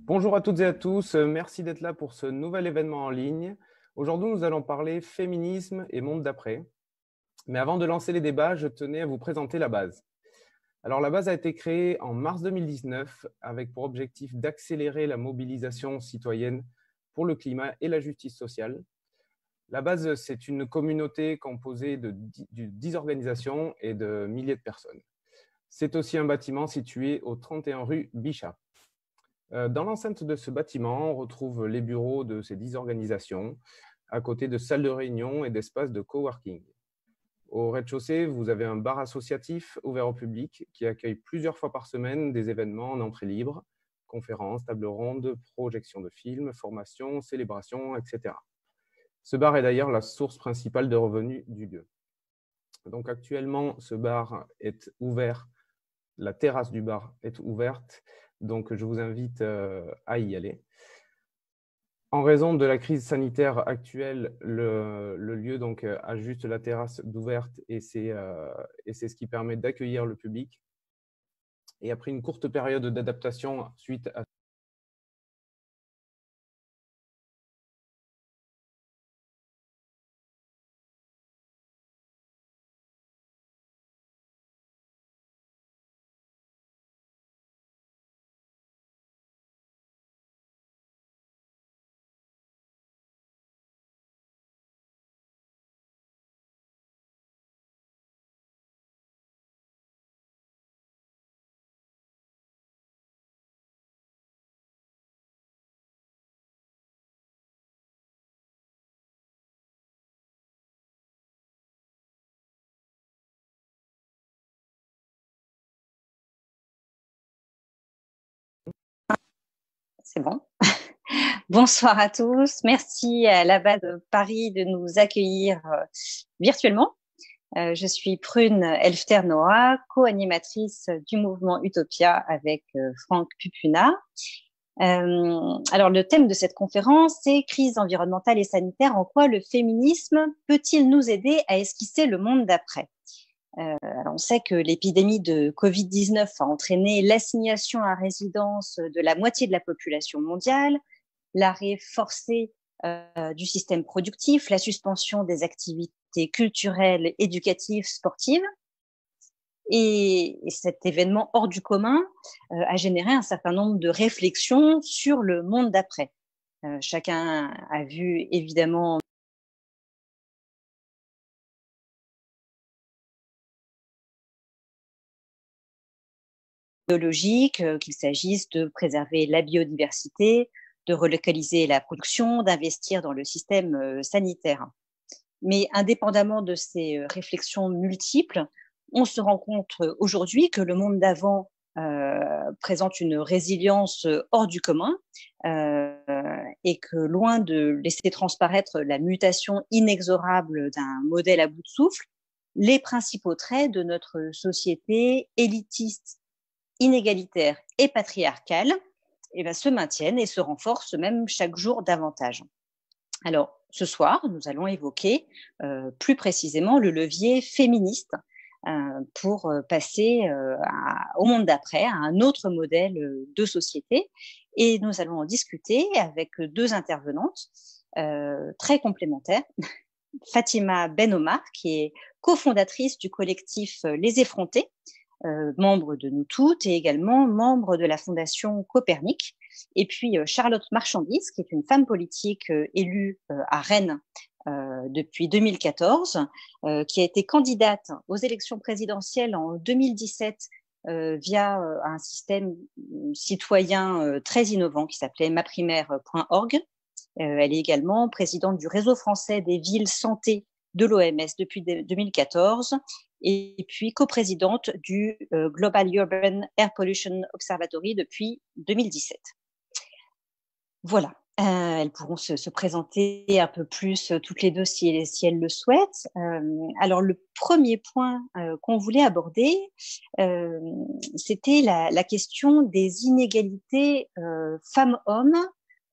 Bonjour à toutes et à tous, merci d'être là pour ce nouvel événement en ligne. Aujourd'hui, nous allons parler féminisme et monde d'après. Mais avant de lancer les débats, je tenais à vous présenter la base. Alors, la base a été créée en mars 2019 avec pour objectif d'accélérer la mobilisation citoyenne pour le climat et la justice sociale. La base, c'est une communauté composée de 10 organisations et de milliers de personnes. C'est aussi un bâtiment situé au 31 rue Bichat. Dans l'enceinte de ce bâtiment, on retrouve les bureaux de ces 10 organisations, à côté de salles de réunion et d'espaces de coworking. Au rez-de-chaussée, vous avez un bar associatif ouvert au public qui accueille plusieurs fois par semaine des événements en entrée libre, conférences, tables rondes, projections de films, formations, célébrations, etc. Ce bar est d'ailleurs la source principale de revenus du lieu. Donc actuellement, ce bar est ouvert, la terrasse du bar est ouverte, donc je vous invite à y aller. En raison de la crise sanitaire actuelle, le lieu donc, a juste la terrasse d'ouverte et c'est ce qui permet d'accueillir le public. Et après une courte période d'adaptation suite à C'est bon. Bonsoir à tous. Merci à la base de Paris de nous accueillir virtuellement. Je suis Prune Elfter-Noah, co-animatrice du mouvement Utopia avec Franck Pupuna. Alors, le thème de cette conférence, c'est crise environnementale et sanitaire. En quoi le féminisme peut-il nous aider à esquisser le monde d'après ? Alors on sait que l'épidémie de Covid-19 a entraîné l'assignation à résidence de la moitié de la population mondiale, l'arrêt forcé du système productif, la suspension des activités culturelles, éducatives, sportives. Et cet événement hors du commun a généré un certain nombre de réflexions sur le monde d'après. Chacun a vu évidemment biologique, qu'il s'agisse de préserver la biodiversité, de relocaliser la production, d'investir dans le système sanitaire. Mais indépendamment de ces réflexions multiples, on se rend compte aujourd'hui que le monde d'avant présente une résilience hors du commun et que loin de laisser transparaître la mutation inexorable d'un modèle à bout de souffle, les principaux traits de notre société élitiste, inégalitaire et patriarcale se maintiennent et se renforcent même chaque jour davantage. Alors, ce soir, nous allons évoquer plus précisément le levier féministe pour passer au monde d'après, à un autre modèle de société. Et nous allons en discuter avec deux intervenantes très complémentaires. Fatima Ben Omar, qui est cofondatrice du collectif Les Effrontés, membre de Nous Toutes et également membre de la Fondation Copernic. Et puis Charlotte Marchandise, qui est une femme politique élue à Rennes depuis 2014, qui a été candidate aux élections présidentielles en 2017 via un système citoyen très innovant qui s'appelait maprimaire.org. Elle est également présidente du réseau français des villes santé de l'OMS depuis 2014 et puis coprésidente du Global Urban Air Pollution Observatory depuis 2017. Voilà, elles pourront se présenter un peu plus toutes les deux si elles le souhaitent. Alors le premier point qu'on voulait aborder, c'était la question des inégalités femmes-hommes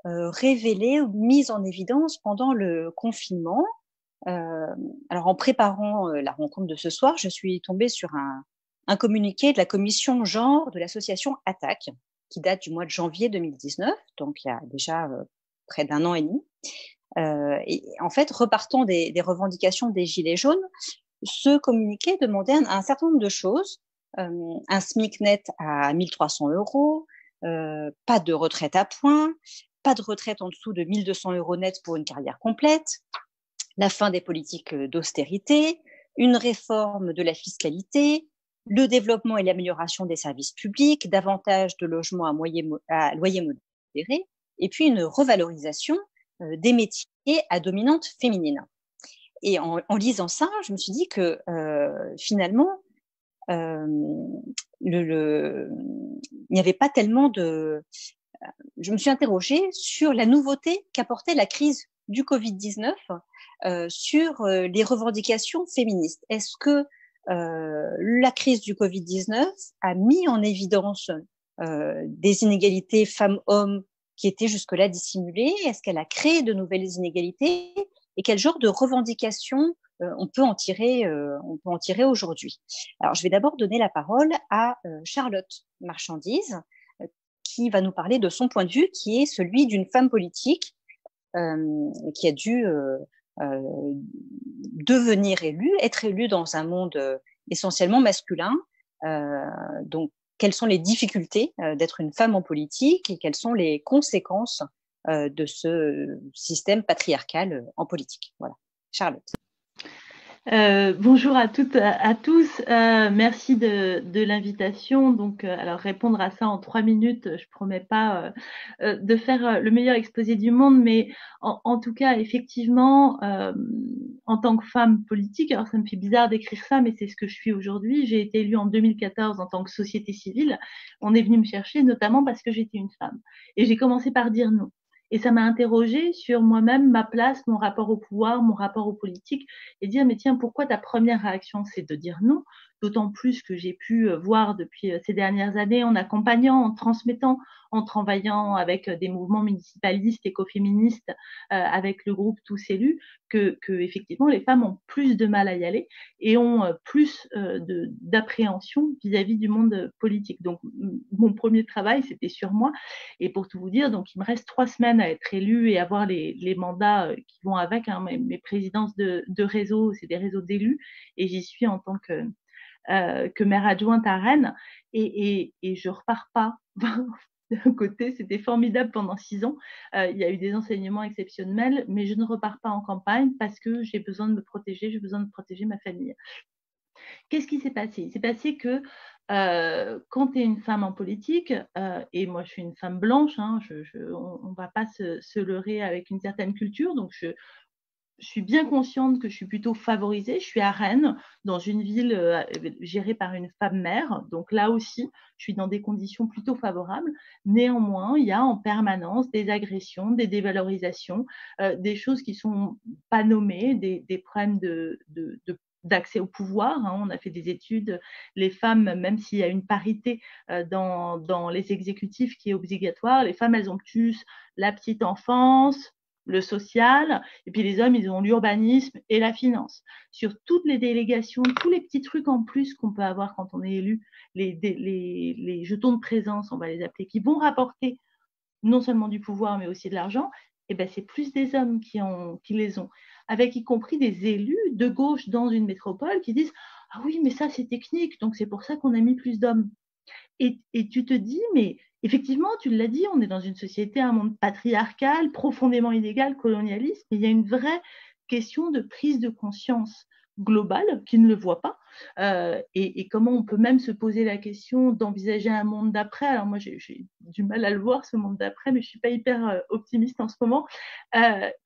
révélées ou mises en évidence pendant le confinement. Alors, en préparant la rencontre de ce soir, je suis tombée sur un communiqué de la commission genre de l'association ATTAC, qui date du mois de janvier 2019, donc il y a déjà près d'un an et demi. Et en fait, repartant des revendications des Gilets jaunes, ce communiqué demandait un certain nombre de choses. Un SMIC net à 1 300 €, pas de retraite à points, pas de retraite en dessous de 1 200 € net pour une carrière complète, la fin des politiques d'austérité, une réforme de la fiscalité, le développement et l'amélioration des services publics, davantage de logements à loyer modéré, et puis une revalorisation des métiers à dominante féminine. Et en lisant ça, je me suis dit que finalement, il n'y avait pas tellement de... Je me suis interrogée sur la nouveauté qu'apportait la crise du Covid-19 sur les revendications féministes. Est-ce que la crise du Covid-19 a mis en évidence des inégalités femmes-hommes qui étaient jusque-là dissimulées? Est-ce qu'elle a créé de nouvelles inégalités? Et quel genre de revendications on peut en tirer aujourd'hui? Alors, je vais d'abord donner la parole à Charlotte Marchandise, qui va nous parler de son point de vue, qui est celui d'une femme politique qui a dû devenir élue, être élue dans un monde essentiellement masculin. Donc, quelles sont les difficultés d'être une femme en politique et quelles sont les conséquences de ce système patriarcal en politique? Voilà. Charlotte. Bonjour à toutes, à tous. Merci de l'invitation. Donc, alors répondre à ça en 3 minutes, je promets pas de faire le meilleur exposé du monde, mais en tout cas, effectivement, en tant que femme politique, alors ça me fait bizarre d'écrire ça, mais c'est ce que je suis aujourd'hui. J'ai été élue en 2014 en tant que société civile. On est venu me chercher notamment parce que j'étais une femme. Et j'ai commencé par dire non. Et ça m'a interrogée sur moi-même, ma place, mon rapport au pouvoir, mon rapport aux politiques, et dire, mais tiens, pourquoi ta première réaction, c'est de dire non? D'autant plus que j'ai pu voir depuis ces dernières années en accompagnant, en transmettant, en travaillant avec des mouvements municipalistes, écoféministes, avec le groupe Tous Élus, que effectivement les femmes ont plus de mal à y aller et ont plus d'appréhension vis-à-vis du monde politique. Donc mon premier travail, c'était sur moi. Et pour tout vous dire, donc il me reste 3 semaines à être élue et avoir les mandats qui vont avec, hein, mes présidences de réseau, c'est des réseaux d'élus, et j'y suis en tant que maire adjointe à Rennes, et je repars pas. D'un côté, c'était formidable pendant 6 ans. Il y a eu des enseignements exceptionnels, mais je ne repars pas en campagne parce que j'ai besoin de me protéger, j'ai besoin de protéger ma famille. Qu'est-ce qui s'est passé? Il s'est passé que quand tu es une femme en politique, et moi je suis une femme blanche, hein, on ne va pas se leurrer avec une certaine culture, donc je suis bien consciente que je suis plutôt favorisée. Je suis à Rennes, dans une ville gérée par une femme maire. Donc là aussi, je suis dans des conditions plutôt favorables. Néanmoins, il y a en permanence des agressions, des dévalorisations, des choses qui ne sont pas nommées, des problèmes d'accès au pouvoir. Hein. On a fait des études. Les femmes, même s'il y a une parité dans les exécutifs qui est obligatoire, les femmes, elles ont plus la petite enfance, le social, et puis les hommes, ils ont l'urbanisme et la finance. Sur toutes les délégations, tous les petits trucs en plus qu'on peut avoir quand on est élu, les jetons de présence, on va les appeler, qui vont rapporter non seulement du pouvoir, mais aussi de l'argent, et ben c'est plus des hommes qui les ont, avec y compris des élus de gauche dans une métropole qui disent « Ah oui, mais ça, c'est technique, donc c'est pour ça qu'on a mis plus d'hommes. » Et tu te dis, mais effectivement, tu l'as dit, on est dans une société, un monde patriarcal, profondément inégal, colonialiste, mais il y a une vraie question de prise de conscience globale qui ne le voit pas. Et comment on peut même se poser la question d'envisager un monde d'après. Alors moi, j'ai du mal à le voir, ce monde d'après, mais je ne suis pas hyper optimiste en ce moment.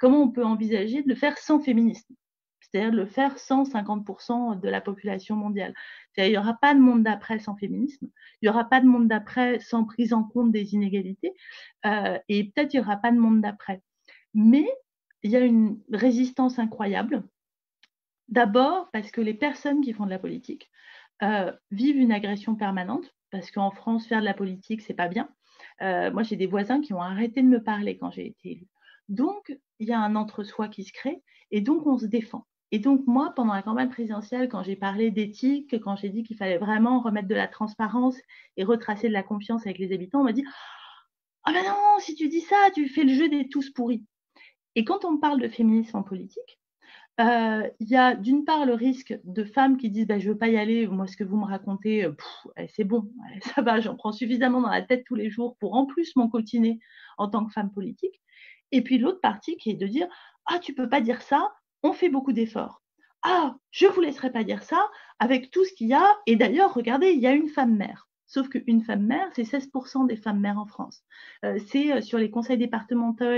Comment on peut envisager de le faire sans féminisme, c'est-à-dire de le faire sans 50% de la population mondiale. C'est-à-dire, il n'y aura pas de monde d'après sans féminisme, il n'y aura pas de monde d'après sans prise en compte des inégalités, et peut-être il n'y aura pas de monde d'après. Mais il y a une résistance incroyable. D'abord parce que les personnes qui font de la politique vivent une agression permanente, parce qu'en France, faire de la politique, c'est pas bien. Moi, j'ai des voisins qui ont arrêté de me parler quand j'ai été élue. Donc, il y a un entre-soi qui se crée, et donc on se défend. Et donc, moi, pendant la campagne présidentielle, quand j'ai parlé d'éthique, quand j'ai dit qu'il fallait vraiment remettre de la transparence et retracer de la confiance avec les habitants, on m'a dit « Ah ben non, si tu dis ça, tu fais le jeu des tous pourris ». Et quand on parle de féminisme en politique, il y a d'une part le risque de femmes qui disent bah, « je ne veux pas y aller, moi ce que vous me racontez, c'est bon, ça va, j'en prends suffisamment dans la tête tous les jours pour en plus m'encoltiner en tant que femme politique ». Et puis l'autre partie qui est de dire « ah, tu ne peux pas dire ça, on fait beaucoup d'efforts. Ah, je ne vous laisserai pas dire ça avec tout ce qu'il y a. Et d'ailleurs, regardez, il y a une femme maire. » Sauf qu'une femme maire, c'est 16% des femmes maires en France. C'est sur les conseils départementaux,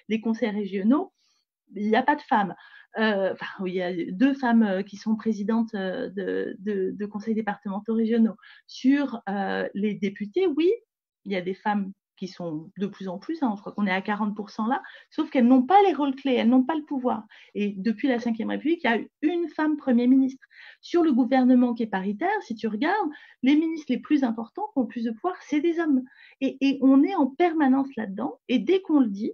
les conseils régionaux, il n'y a pas de femmes. Il y a 2 femmes qui sont présidentes de conseils départementaux régionaux. Sur les députés, oui, il y a des femmes qui sont de plus en plus, je crois qu'on est à 40% là, sauf qu'elles n'ont pas les rôles clés, elles n'ont pas le pouvoir. Et depuis la Ve République, il y a eu une femme Premier ministre. Sur le gouvernement qui est paritaire, si tu regardes, les ministres les plus importants qui ont le plus de pouvoir, c'est des hommes. Et on est en permanence là-dedans, et dès qu'on le dit,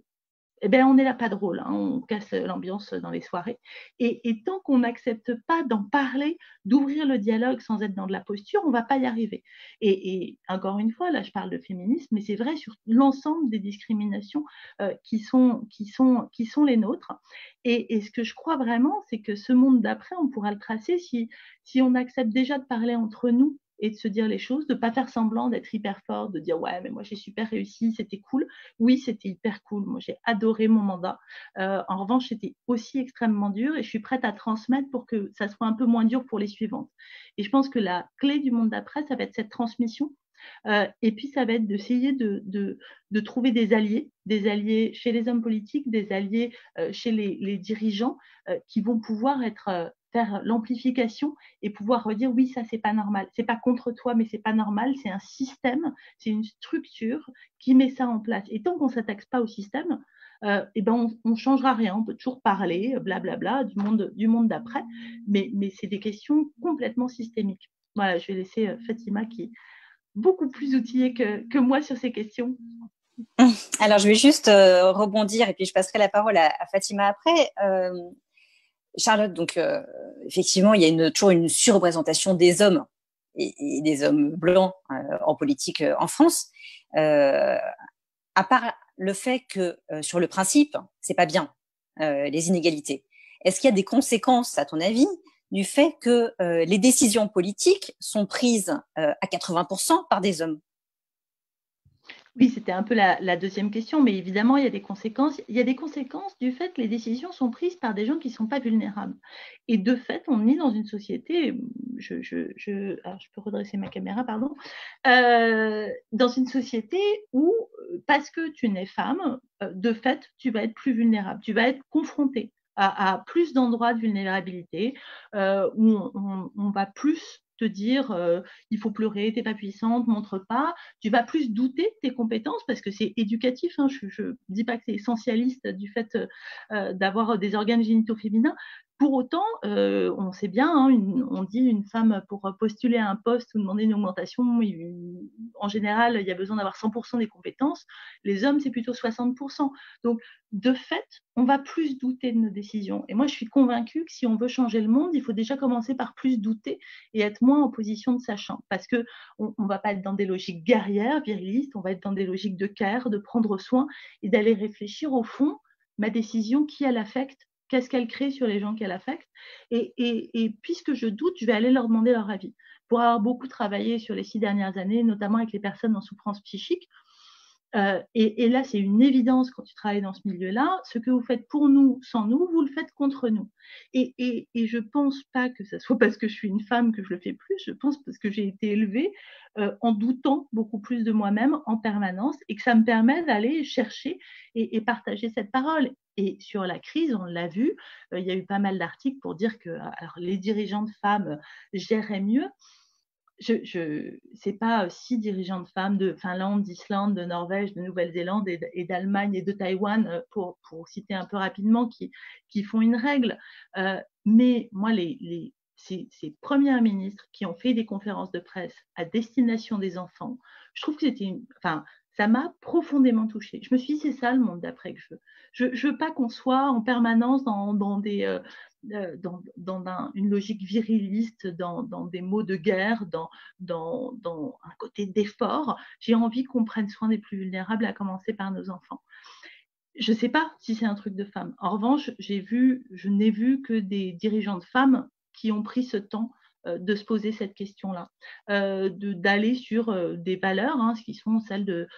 eh ben, on n'est là pas drôle, on casse l'ambiance dans les soirées. Et tant qu'on n'accepte pas d'en parler, d'ouvrir le dialogue sans être dans de la posture, on ne va pas y arriver. Et encore une fois, là, je parle de féminisme, mais c'est vrai sur l'ensemble des discriminations qui sont les nôtres. Et ce que je crois vraiment, c'est que ce monde d'après, on pourra le tracer si on accepte déjà de parler entre nous et de se dire les choses, de ne pas faire semblant d'être hyper fort, de dire « ouais, mais moi j'ai super réussi, c'était cool ». Oui, c'était hyper cool, moi j'ai adoré mon mandat. En revanche, c'était aussi extrêmement dur et je suis prête à transmettre pour que ça soit un peu moins dur pour les suivantes. Et je pense que la clé du monde d'après, ça va être cette transmission. Et puis, ça va être d'essayer de trouver des alliés chez les hommes politiques, des alliés chez les dirigeants qui vont pouvoir faire l'amplification et pouvoir redire oui, ça c'est pas normal, c'est pas contre toi, mais c'est pas normal, c'est un système, c'est une structure qui met ça en place. Et tant qu'on s'attaque pas au système, et ben on changera rien, on peut toujours parler, blablabla, du monde d'après, mais c'est des questions complètement systémiques. Voilà, je vais laisser Fatima qui est beaucoup plus outillée que moi sur ces questions. Alors, je vais juste rebondir et puis je passerai la parole à Fatima après. Charlotte, donc effectivement, il y a toujours une surreprésentation des hommes et des hommes blancs en politique en France. À part le fait que sur le principe, c'est pas bien les inégalités. Est-ce qu'il y a des conséquences, à ton avis, du fait que les décisions politiques sont prises à 80% par des hommes? Oui, c'était un peu la deuxième question, mais évidemment, il y a des conséquences. Il y a des conséquences du fait que les décisions sont prises par des gens qui ne sont pas vulnérables. Et de fait, on est dans une société, alors je peux redresser ma caméra, pardon, dans une société où, parce que tu n'es femme, de fait, tu vas être plus vulnérable, tu vas être confrontée à plus d'endroits de vulnérabilité, où on va plus te dire il faut pleurer, t'es pas puissante, montre pas. Tu vas plus douter de tes compétences parce que c'est éducatif. Je ne dis pas que c'est essentialiste du fait d'avoir des organes génitaux féminins. Pour autant, on sait bien, on dit une femme pour postuler à un poste ou demander une augmentation, en général, il y a besoin d'avoir 100% des compétences. Les hommes, c'est plutôt 60%. Donc, de fait, on va plus douter de nos décisions. Et moi, je suis convaincue que si on veut changer le monde, il faut déjà commencer par plus douter et être moins en position de sachant. Parce qu'on ne va pas être dans des logiques guerrières, virilistes, on va être dans des logiques de care, de prendre soin et d'aller réfléchir au fond, ma décision, qui elle affecte, qu'est-ce qu'elle crée sur les gens qu'elle affecte. Et puisque je doute, je vais aller leur demander leur avis. Pour avoir beaucoup travaillé sur les 6 dernières années, notamment avec les personnes en souffrance psychique, et là, c'est une évidence quand tu travailles dans ce milieu-là, ce que vous faites pour nous, sans nous, vous le faites contre nous. Et je ne pense pas que ce soit parce que je suis une femme que je le fais plus, je pense parce que j'ai été élevée en doutant beaucoup plus de moi-même en permanence et que ça me permet d'aller chercher et partager cette parole. Et sur la crise, on l'a vu, il y a eu pas mal d'articles pour dire que alors, les dirigeantes femmes géraient mieux. C'est pas 6 dirigeantes femmes de Finlande, d'Islande, de Norvège, de Nouvelle-Zélande et d'Allemagne et de Taïwan, pour citer un peu rapidement, qui font une règle. Mais moi, ces premières ministres qui ont fait des conférences de presse à destination des enfants, je trouve que c'était ça m'a profondément touchée. Je me suis dit, c'est ça le monde d'après que je veux. Je veux pas qu'on soit en permanence dans une logique viriliste, dans des mots de guerre, dans un côté d'effort. J'ai envie qu'on prenne soin des plus vulnérables, à commencer par nos enfants. Je ne sais pas si c'est un truc de femme. En revanche, je n'ai vu que des dirigeantes femmes qui ont pris ce temps de se poser cette question-là, d'aller sur des valeurs, qui sont celles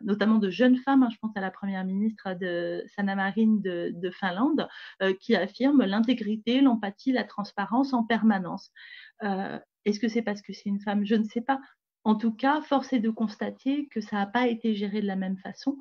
notamment de jeunes femmes. Je pense à la première ministre de Sanna Marin de Finlande, qui affirme l'intégrité, l'empathie, la transparence en permanence. Est-ce que c'est parce que c'est une femme? Je ne sais pas. En tout cas, force est de constater que ça n'a pas été géré de la même façon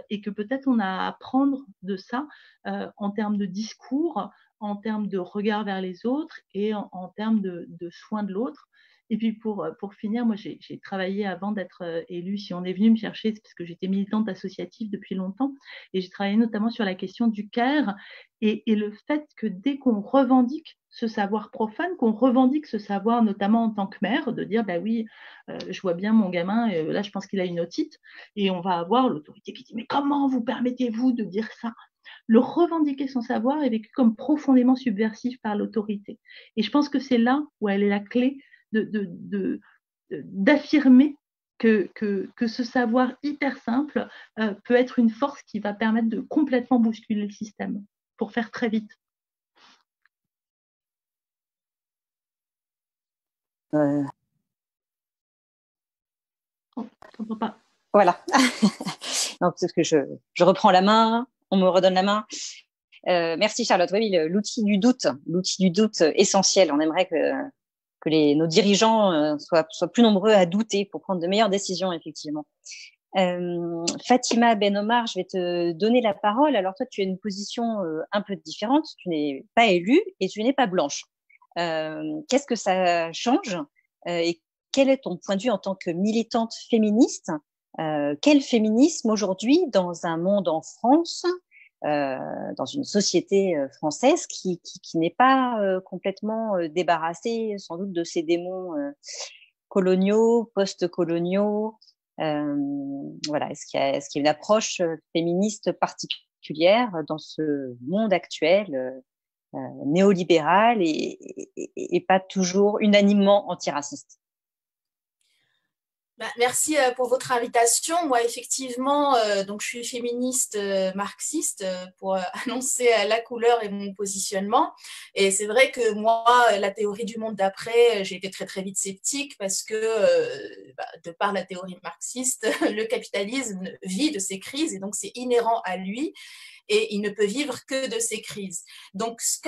et que peut-être on a à apprendre de ça en termes de discours, en termes de regard vers les autres et en termes de soin de l'autre. Et puis pour finir, moi j'ai travaillé avant d'être élue, si on est venu me chercher, c'est parce que j'étais militante associative depuis longtemps, et j'ai travaillé notamment sur la question du care et le fait que dès qu'on revendique ce savoir profane, qu'on revendique ce savoir notamment en tant que mère, de dire bah oui, je vois bien mon gamin, là je pense qu'il a une otite, et on va avoir l'autorité qui dit mais comment vous permettez-vous de dire ça? Le revendiquer son savoir est vécu comme profondément subversif par l'autorité. Et je pense que c'est là où elle est la clé d'affirmer que ce savoir hyper simple peut être une force qui va permettre de complètement bousculer le système, pour faire très vite. Oh, je comprends pas. Voilà. Donc, c'est ce que je reprends la main, on me redonne la main. Merci Charlotte. Oui, l'outil du doute essentiel. On aimerait que nos dirigeants soient plus nombreux à douter pour prendre de meilleures décisions, effectivement. Fatima Ben Omar, je vais te donner la parole. Alors toi, tu as une position un peu différente. Tu n'es pas élue et tu n'es pas blanche. Qu'est-ce que ça change et quel est ton point de vue en tant que militante féministe? Quel féminisme aujourd'hui dans un monde en France, dans une société française qui n'est pas complètement débarrassée sans doute de ces démons coloniaux, post-coloniaux. Voilà, est-ce qu'il y a une approche féministe particulière dans ce monde actuel néolibéral et pas toujours unanimement antiraciste? Merci pour votre invitation. Moi, effectivement, donc je suis féministe marxiste pour annoncer la couleur et mon positionnement. Et c'est vrai que moi, la théorie du monde d'après, j'ai été très très vite sceptique parce que de par la théorie marxiste, le capitalisme vit de ses crises et donc c'est inhérent à lui. Et il ne peut vivre que de ces crises. Donc, ce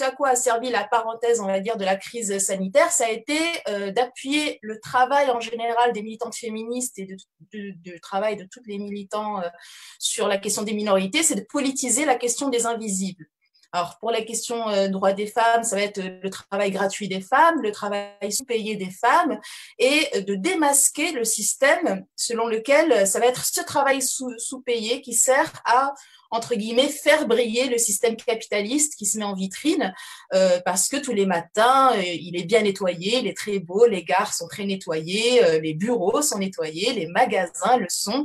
à quoi a servi la parenthèse, on va dire, de la crise sanitaire, ça a été d'appuyer le travail en général des militantes féministes et du travail de tous les militants sur la question des minorités, c'est de politiser la question des invisibles. Alors, pour la question droit des femmes, ça va être le travail gratuit des femmes, le travail sous-payé des femmes, et de démasquer le système selon lequel ça va être ce travail sous-payé qui sert à, entre guillemets, faire briller le système capitaliste qui se met en vitrine parce que tous les matins, il est bien nettoyé, il est très beau, les gares sont très nettoyées, les bureaux sont nettoyés, les magasins le sont,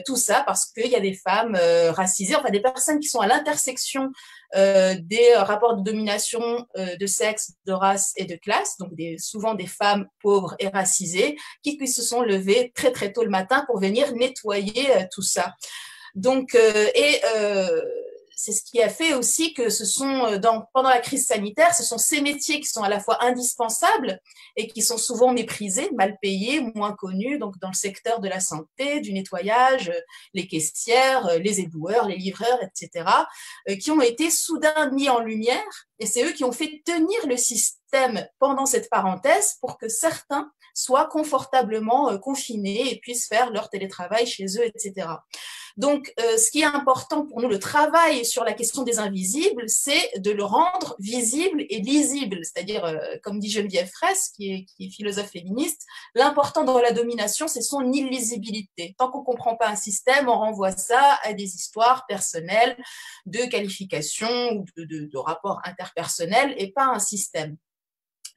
tout ça parce qu'il y a des femmes racisées, enfin des personnes qui sont à l'intersection des rapports de domination de sexe, de race et de classe, donc souvent des femmes pauvres et racisées qui se sont levées très très tôt le matin pour venir nettoyer tout ça. Donc, c'est ce qui a fait aussi que pendant la crise sanitaire, ce sont ces métiers qui sont à la fois indispensables et qui sont souvent méprisés, mal payés, moins connus, donc dans le secteur de la santé, du nettoyage, les caissières, les éboueurs, les livreurs, etc., qui ont été soudain mis en lumière et c'est eux qui ont fait tenir le système pendant cette parenthèse pour que certains soient confortablement confinés et puissent faire leur télétravail chez eux, etc. Donc, ce qui est important pour nous, le travail sur la question des invisibles, c'est de le rendre visible et lisible. C'est-à-dire, comme dit Geneviève Fraisse, qui est philosophe féministe, l'important dans la domination, c'est son illisibilité. Tant qu'on ne comprend pas un système, on renvoie ça à des histoires personnelles, de qualifications ou de rapports interpersonnels et pas un système.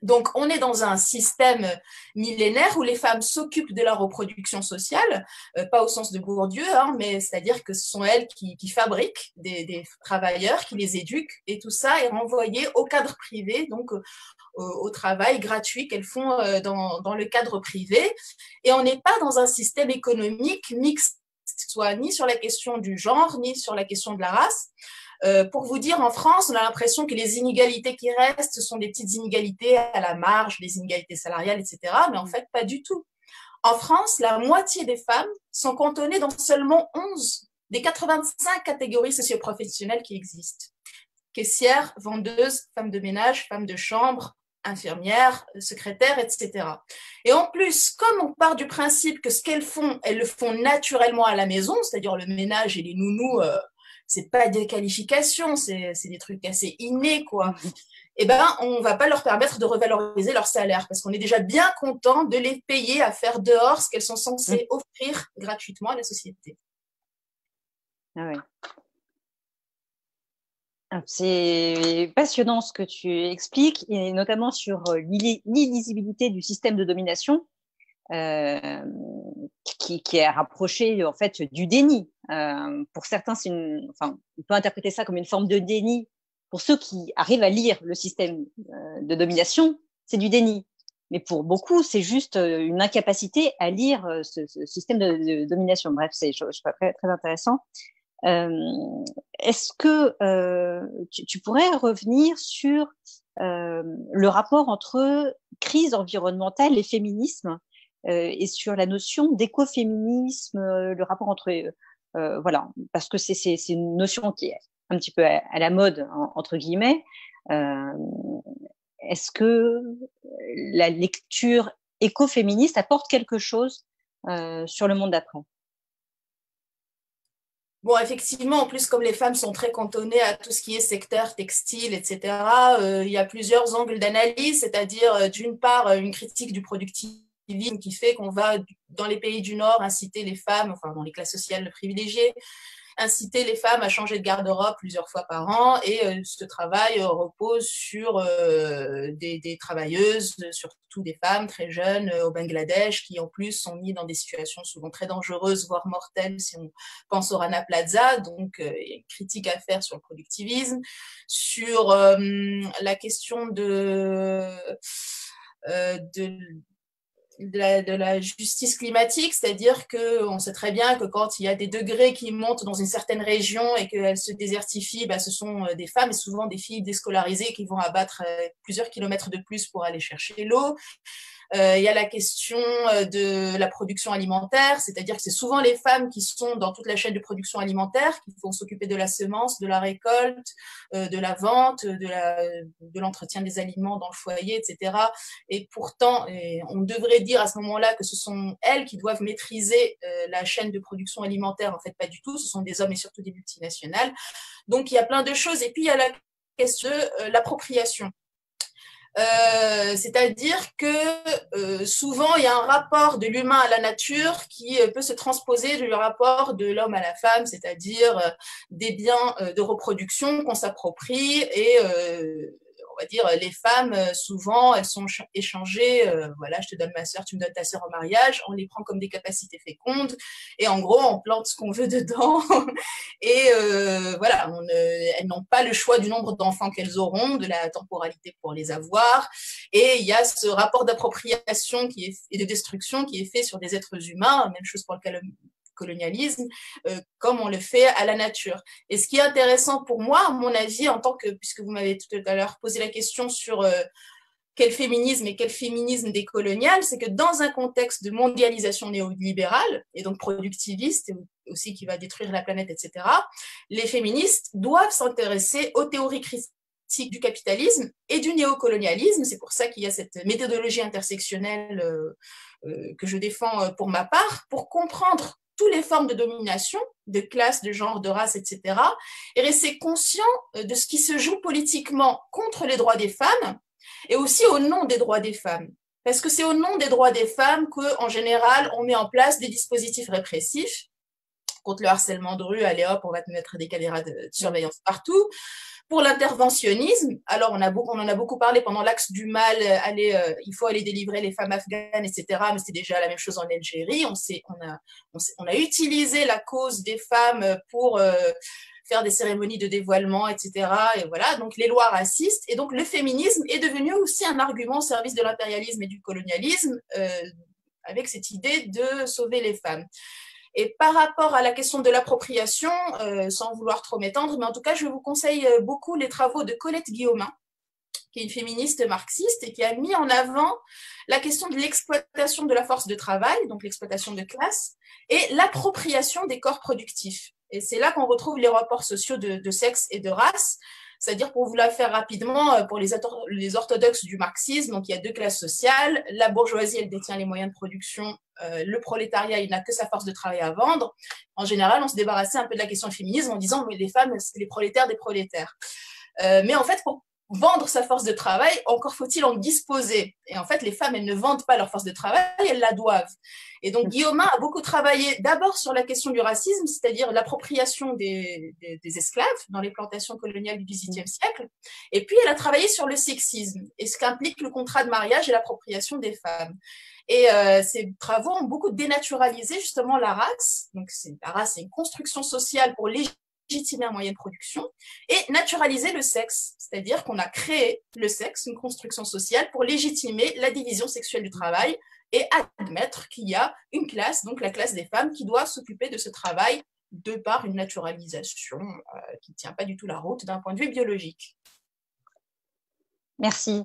Donc, on est dans un système millénaire où les femmes s'occupent de la reproduction sociale, pas au sens de Bourdieu, hein, mais c'est-à-dire que ce sont elles qui fabriquent des travailleurs, qui les éduquent, et tout ça est renvoyé au cadre privé, donc au travail gratuit qu'elles font dans le cadre privé. Et on n'est pas dans un système économique mixte, soit ni sur la question du genre, ni sur la question de la race. Pour vous dire, en France, on a l'impression que les inégalités qui restent, ce sont des petites inégalités à la marge, des inégalités salariales, etc. Mais en fait, pas du tout. En France, la moitié des femmes sont cantonnées dans seulement 11 des 85 catégories socioprofessionnelles qui existent. Caissière, vendeuse, femme de ménage, femme de chambre, infirmière, secrétaire, etc. Et en plus, comme on part du principe que ce qu'elles font, elles le font naturellement à la maison, c'est-à-dire le ménage et les nounous, c'est pas des qualifications, c'est des trucs assez innés, quoi. Eh ben, on va pas leur permettre de revaloriser leur salaire parce qu'on est déjà bien content de les payer à faire dehors ce qu'elles sont censées offrir gratuitement à la société. Ah ouais. C'est passionnant ce que tu expliques, et notamment sur l'illisibilité du système de domination, qui est rapproché en fait du déni. Pour certains, on peut interpréter ça comme une forme de déni. Pour ceux qui arrivent à lire le système de domination, c'est du déni. Mais pour beaucoup, c'est juste une incapacité à lire ce système de domination. Bref, je trouve très, très intéressant. Est-ce que tu pourrais revenir sur le rapport entre crise environnementale et féminisme, et sur la notion d'écoféminisme, le rapport entre voilà, parce que c'est une notion qui est un petit peu à la mode, entre guillemets. Est-ce que la lecture écoféministe apporte quelque chose sur le monde d'après? Bon, effectivement, en plus, comme les femmes sont très cantonnées à tout ce qui est secteur textile, etc., il y a plusieurs angles d'analyse, c'est-à-dire, d'une part, une critique du productivisme qui fait qu'on va, dans les pays du Nord, inciter les femmes, enfin, dans les classes sociales privilégiées, inciter les femmes à changer de garde-robe plusieurs fois par an, et ce travail repose sur des travailleuses, surtout des femmes très jeunes au Bangladesh, qui en plus sont mises dans des situations souvent très dangereuses, voire mortelles, si on pense au Rana Plaza. Donc, il y a une critique à faire sur le productivisme, sur la question de la justice climatique, c'est-à-dire qu'on sait très bien que quand il y a des degrés qui montent dans une certaine région et qu'elles se désertifient, bah, ce sont des femmes et souvent des filles déscolarisées qui vont abattre plusieurs kilomètres de plus pour aller chercher l'eau. Il y a la question de la production alimentaire, c'est-à-dire que c'est souvent les femmes qui sont dans toute la chaîne de production alimentaire, qui vont s'occuper de la semence, de la récolte, de la vente, de l'entretien des aliments dans le foyer, etc. Et pourtant, on devrait dire à ce moment-là que ce sont elles qui doivent maîtriser la chaîne de production alimentaire. En fait, pas du tout. Ce sont des hommes et surtout des multinationales. Donc, il y a plein de choses. Et puis, il y a la question de l'appropriation. C'est-à-dire que souvent il y a un rapport de l'humain à la nature qui peut se transposer du rapport de l'homme à la femme, c'est-à-dire des biens de reproduction qu'on s'approprie, et on va dire les femmes souvent elles sont échangées, voilà, je te donne ma sœur, tu me donnes ta sœur en mariage, on les prend comme des capacités fécondes et en gros on plante ce qu'on veut dedans et voilà, elles n'ont pas le choix du nombre d'enfants qu'elles auront, de la temporalité pour les avoir, et il y a ce rapport d'appropriation et de destruction qui est fait sur des êtres humains, même chose pour le colonialisme, comme on le fait à la nature. Et ce qui est intéressant pour moi, à mon avis, en tant que, puisque vous m'avez tout à l'heure posé la question sur quel féminisme et quel féminisme décolonial, c'est que dans un contexte de mondialisation néolibérale, et donc productiviste, et aussi qui va détruire la planète, etc., les féministes doivent s'intéresser aux théories critiques du capitalisme et du néocolonialisme. C'est pour ça qu'il y a cette méthodologie intersectionnelle que je défends pour ma part, pour comprendre toutes les formes de domination, de classe, de genre, de race, etc., et rester conscient de ce qui se joue politiquement contre les droits des femmes, et aussi au nom des droits des femmes. Parce que c'est au nom des droits des femmes qu'en général, on met en place des dispositifs répressifs contre le harcèlement de rue. Allez hop, on va te mettre des caméras de surveillance partout. Pour l'interventionnisme, alors on en a beaucoup parlé pendant l'axe du mal, il faut aller délivrer les femmes afghanes, etc. Mais c'était déjà la même chose en Algérie. On a utilisé la cause des femmes pour faire des cérémonies de dévoilement, etc. Et voilà, donc les lois racistes. Et donc le féminisme est devenu aussi un argument au service de l'impérialisme et du colonialisme, avec cette idée de sauver les femmes. Et par rapport à la question de l'appropriation, sans vouloir trop m'étendre, mais en tout cas, je vous conseille beaucoup les travaux de Colette Guillaumin, qui est une féministe marxiste et qui a mis en avant la question de l'exploitation de la force de travail, donc l'exploitation de classe, et l'appropriation des corps productifs. Et c'est là qu'on retrouve les rapports sociaux de sexe et de race. C'est-à-dire, pour vous la faire rapidement, pour les orthodoxes du marxisme, donc il y a deux classes sociales. La bourgeoisie, elle détient les moyens de production. Le prolétariat, il n'a que sa force de travail à vendre. En général, on se débarrassait un peu de la question du féminisme en disant mais les femmes, c'est les prolétaires des prolétaires. Mais en fait, pour vendre sa force de travail, encore faut-il en disposer. Et en fait, les femmes, elles ne vendent pas leur force de travail, elles la doivent. Et donc, Guillaumin a beaucoup travaillé d'abord sur la question du racisme, c'est-à-dire l'appropriation des esclaves dans les plantations coloniales du XVIIIe siècle. Et puis, elle a travaillé sur le sexisme et ce qu'implique le contrat de mariage et l'appropriation des femmes. Et ces travaux ont beaucoup dénaturalisé justement la race. Donc, la race, c'est une construction sociale pour légitimer un moyen de production, et naturaliser le sexe, c'est-à-dire qu'on a créé le sexe, une construction sociale, pour légitimer la division sexuelle du travail et admettre qu'il y a une classe, donc la classe des femmes, qui doit s'occuper de ce travail de par une naturalisation qui ne tient pas du tout la route d'un point de vue biologique. Merci.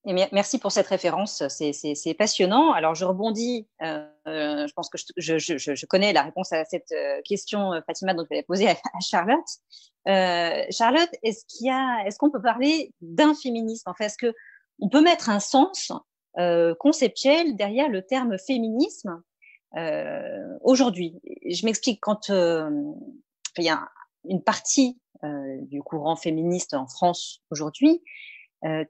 Et merci pour cette référence, c'est passionnant. Alors, je rebondis, je pense que je connais la réponse à cette question, Fatima, dont je vais la poser à Charlotte. Charlotte, est-ce qu'on peut parler d'un féminisme? Enfin, est-ce qu'on peut mettre un sens conceptuel derrière le terme féminisme aujourd'hui? Je m'explique, quand il y a une partie du courant féministe en France aujourd'hui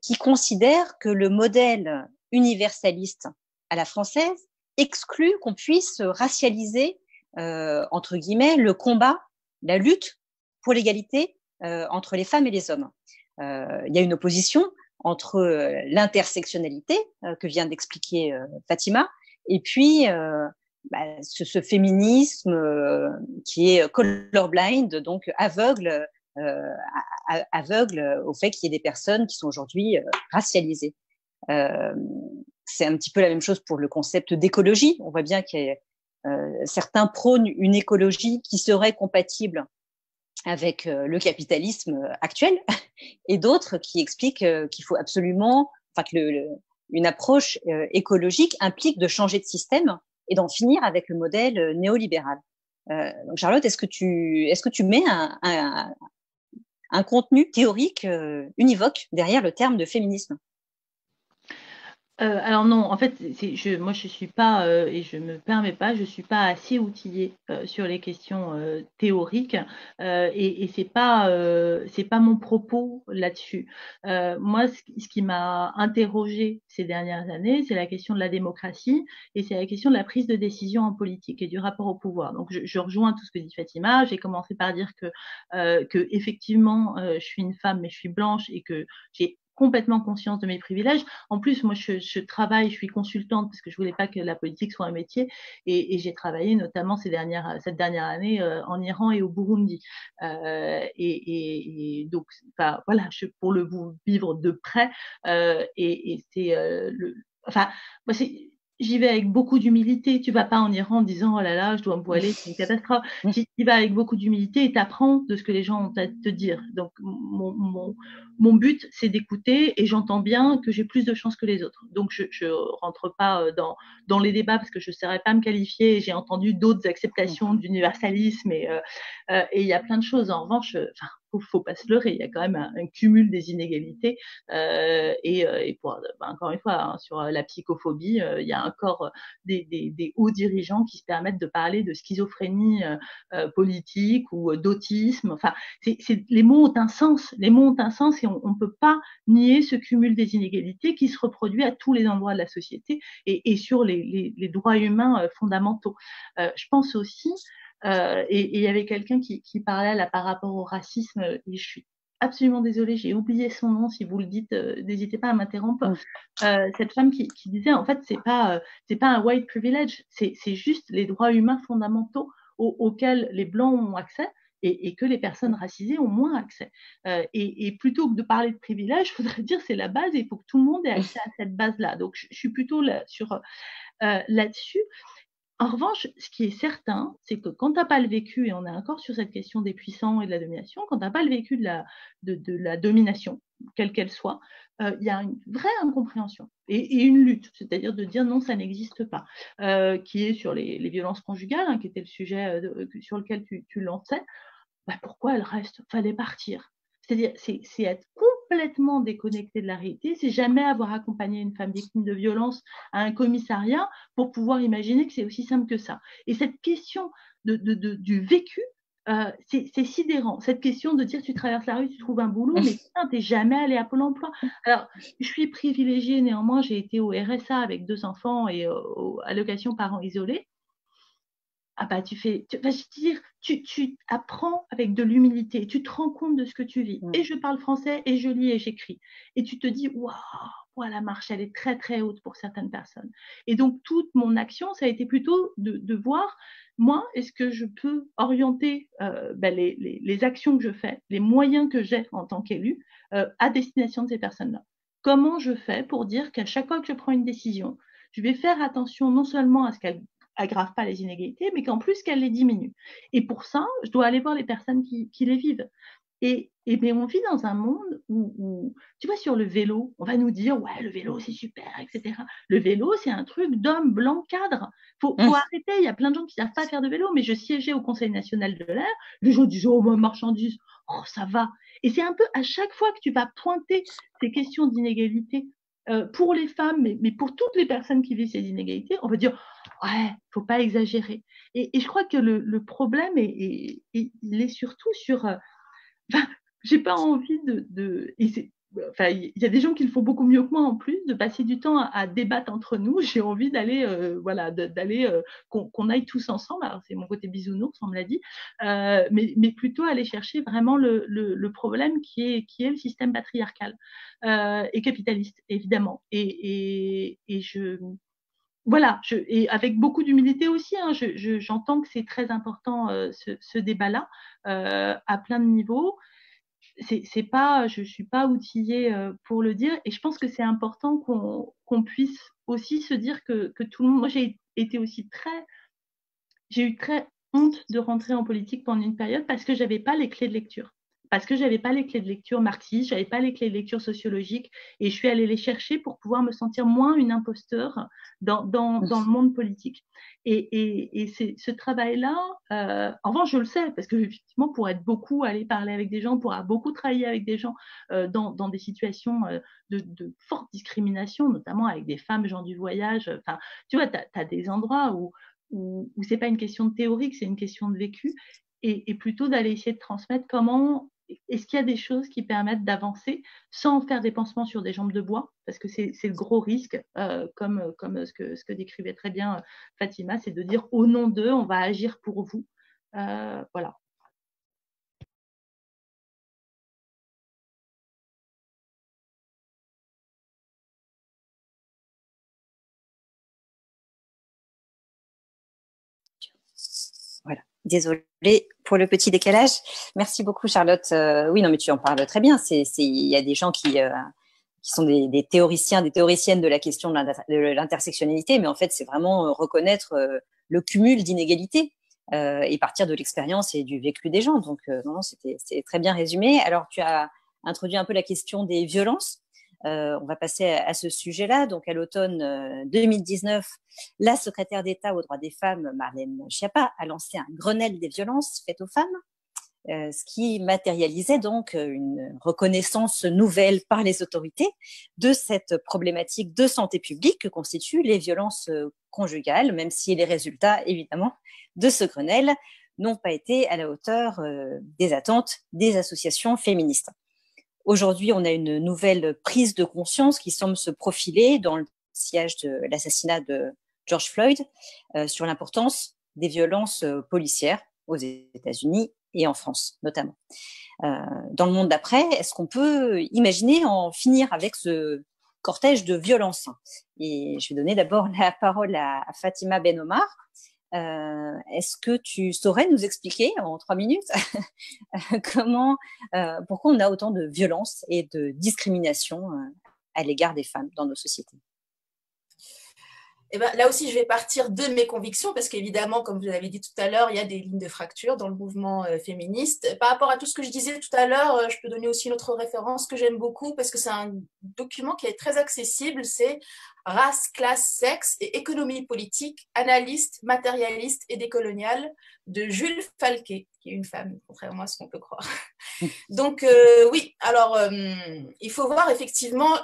qui considère que le modèle universaliste à la française exclut qu'on puisse racialiser, entre guillemets, le combat, la lutte pour l'égalité entre les femmes et les hommes. Il y a une opposition entre l'intersectionnalité que vient d'expliquer Fatima et puis ce féminisme qui est colorblind, donc aveugle au fait qu'il y ait des personnes qui sont aujourd'hui racialisées. C'est un petit peu la même chose pour le concept d'écologie. On voit bien que certains prônent une écologie qui serait compatible avec le capitalisme actuel, et d'autres qui expliquent qu'il faut absolument, une approche écologique implique de changer de système et d'en finir avec le modèle néolibéral. Donc Charlotte, est-ce que tu mets un contenu théorique univoque derrière le terme de féminisme? Alors non, en fait, moi je suis pas et je me permets pas, je suis pas assez outillée sur les questions théoriques et c'est pas mon propos là-dessus. Moi, ce qui m'a interrogée ces dernières années, c'est la question de la démocratie et c'est la question de la prise de décision en politique et du rapport au pouvoir. Donc je rejoins tout ce que dit Fatima. J'ai commencé par dire que effectivement je suis une femme mais je suis blanche et que j'ai complètement conscience de mes privilèges. En plus, moi, je travaille, je suis consultante parce que je voulais pas que la politique soit un métier et j'ai travaillé notamment cette dernière année en Iran et au Burundi. Et donc, voilà, pour le vivre de près et c'est moi, j'y vais avec beaucoup d'humilité. Tu vas pas en Iran en disant oh là là, je dois me voiler, c'est une catastrophe. Tu y vas avec beaucoup d'humilité et t'apprends de ce que les gens ont à te dire. Donc mon but, c'est d'écouter et j'entends bien que j'ai plus de chance que les autres. Donc je rentre pas dans les débats parce que je ne saurais pas me qualifier. J'ai entendu d'autres acceptations d'universalisme et il y a plein de choses. En revanche, faut pas se leurrer. Il y a quand même un cumul des inégalités et encore une fois, sur la psychophobie, il y a encore des hauts dirigeants qui se permettent de parler de schizophrénie politique ou d'autisme. Enfin, les mots ont un sens. Les mots ont un sens et on peut pas nier ce cumul des inégalités qui se reproduit à tous les endroits de la société et sur les droits humains fondamentaux. Je pense aussi et il y avait quelqu'un qui parlait là par rapport au racisme et je suis absolument désolée, j'ai oublié son nom, si vous le dites, n'hésitez pas à m'interrompre. Cette femme qui disait, en fait, c'est pas un white privilege, c'est juste les droits humains fondamentaux auxquels les Blancs ont accès et que les personnes racisées ont moins accès. Et plutôt que de parler de privilège, il faudrait dire c'est la base et il faut que tout le monde ait accès à cette base-là. Donc, je suis plutôt là-dessus. En revanche, ce qui est certain, c'est que quand tu n'as pas le vécu, et on est encore sur cette question des puissants et de la domination, quand tu n'as pas le vécu de la domination, quelle qu'elle soit, il y a une vraie incompréhension et une lutte, c'est-à-dire de dire non, ça n'existe pas, qui est sur les violences conjugales, hein, qui était le sujet sur lequel tu lançais. Bah, pourquoi elle reste? Fallait partir. C'est-à-dire, c'est être complètement déconnecté de la réalité, c'est jamais avoir accompagné une femme victime de violence à un commissariat pour pouvoir imaginer que c'est aussi simple que ça. Et cette question du vécu, c'est sidérant. Cette question de dire tu traverses la rue, tu trouves un boulot, mais putain, t'es jamais allé à Pôle emploi. Alors, je suis privilégiée, néanmoins, j'ai été au RSA avec 2 enfants et allocation parents isolés. Ah bah tu apprends avec de l'humilité, tu te rends compte de ce que tu vis. Et je parle français, et je lis et j'écris. Et tu te dis, waouh, la marche, elle est très très haute pour certaines personnes. Et donc toute mon action, ça a été plutôt de voir, moi, est-ce que je peux orienter les actions que je fais, les moyens que j'ai en tant qu'élu, à destination de ces personnes-là. Comment je fais pour dire qu'à chaque fois que je prends une décision, je vais faire attention non seulement à ce qu'elle aggrave pas les inégalités, mais qu'en plus qu'elle les diminue. Et pour ça, je dois aller voir les personnes qui les vivent. Mais on vit dans un monde où, tu vois, sur le vélo, on va nous dire, ouais, le vélo, c'est super, etc. Le vélo, c'est un truc d'homme blanc cadre. Faut arrêter. Il y a plein de gens qui ne savent pas faire de vélo, mais je siégeais au Conseil national de l'air. Les gens disaient, oh, ma marchandise, oh, ça va. Et c'est un peu à chaque fois que tu vas pointer ces questions d'inégalité pour les femmes, mais pour toutes les personnes qui vivent ces inégalités, on va dire, ouais, faut pas exagérer. Et je crois que le problème, il est surtout sur... j'ai pas envie il y a des gens qui le font beaucoup mieux que moi en plus, de passer du temps à débattre entre nous. J'ai envie d'aller, qu'on aille tous ensemble. Alors, c'est mon côté bisounours, on me l'a dit, mais plutôt aller chercher vraiment le problème qui est le système patriarcal et capitaliste, évidemment. Et avec beaucoup d'humilité aussi, hein, j'entends que c'est très important ce débat-là à plein de niveaux. Je suis pas outillée pour le dire, et je pense que c'est important qu'on puisse aussi se dire que tout le monde. Moi, j'ai eu très honte de rentrer en politique pendant une période parce que j'avais pas les clés de lecture. Parce que j'avais pas les clés de lecture marxistes, j'avais pas les clés de lecture sociologiques, et je suis allée les chercher pour pouvoir me sentir moins une imposteur dans le monde politique. Et c'est ce travail-là, en revanche, je le sais, parce que effectivement, pour être beaucoup aller parler avec des gens, pour avoir beaucoup travaillé avec des gens dans des situations de forte discrimination, notamment avec des femmes gens du voyage, enfin, tu vois, tu as des endroits où c'est pas une question de théorique, c'est une question de vécu, et plutôt d'aller essayer de transmettre comment est-ce qu'il y a des choses qui permettent d'avancer sans faire des pansements sur des jambes de bois, parce que c'est le gros risque, comme ce que décrivait très bien Fatima, c'est de dire au nom d'eux, on va agir pour vous. Voilà. Voilà. Désolée pour le petit décalage. Merci beaucoup, Charlotte. Oui, non, mais tu en parles très bien. Il y a des gens qui sont des théoriciens, des théoriciennes de la question de l'intersectionnalité, mais en fait, c'est vraiment reconnaître le cumul d'inégalités et partir de l'expérience et du vécu des gens. Donc, non, c'est très bien résumé. Alors, tu as introduit un peu la question des violences. On va passer à ce sujet-là. Donc, à l'automne 2019, la secrétaire d'État aux droits des femmes, Marlène Schiappa, a lancé un Grenelle des violences faites aux femmes, ce qui matérialisait donc une reconnaissance nouvelle par les autorités de cette problématique de santé publique que constituent les violences conjugales, même si les résultats, évidemment, de ce Grenelle n'ont pas été à la hauteur des attentes des associations féministes. Aujourd'hui, on a une nouvelle prise de conscience qui semble se profiler dans le sillage de l'assassinat de George Floyd sur l'importance des violences policières aux États-Unis et en France notamment. Dans le monde d'après, est-ce qu'on peut imaginer en finir avec ce cortège de violence? Et je vais donner d'abord la parole à Fatima Ben Omar. Est-ce que tu saurais nous expliquer en 3 minutes pourquoi on a autant de violence et de discrimination à l'égard des femmes dans nos sociétés? Eh ben, là aussi, je vais partir de mes convictions parce qu'évidemment, comme vous l'avez dit tout à l'heure, il y a des lignes de fracture dans le mouvement féministe. Par rapport à tout ce que je disais tout à l'heure, je peux donner aussi une autre référence que j'aime beaucoup parce que c'est un document qui est très accessible. C'est Race, classe, sexe et économie politique, analyste, matérialiste et décoloniale de Jules Falquet, qui est une femme, contrairement à ce qu'on peut croire. Donc oui, alors il faut voir effectivement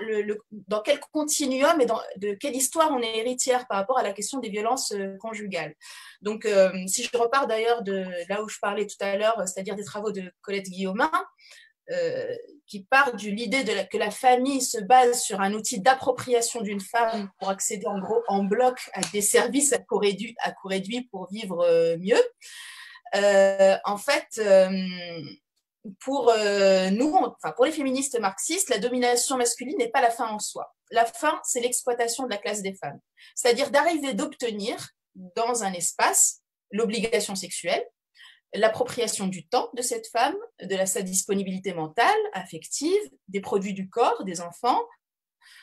dans quel continuum et de quelle histoire on est héritière par rapport à la question des violences conjugales. Donc si je repars d'ailleurs de là où je parlais tout à l'heure, c'est-à-dire des travaux de Colette Guillaumin, qui part de l'idée que la famille se base sur un outil d'appropriation d'une femme pour accéder en gros en bloc à des services à coût réduit pour vivre mieux. En fait, pour pour les féministes marxistes, la domination masculine n'est pas la fin en soi. La fin, c'est l'exploitation de la classe des femmes. C'est-à-dire d'obtenir dans un espace l'obligation sexuelle, l'appropriation du temps de cette femme, sa disponibilité mentale, affective, des produits du corps, des enfants,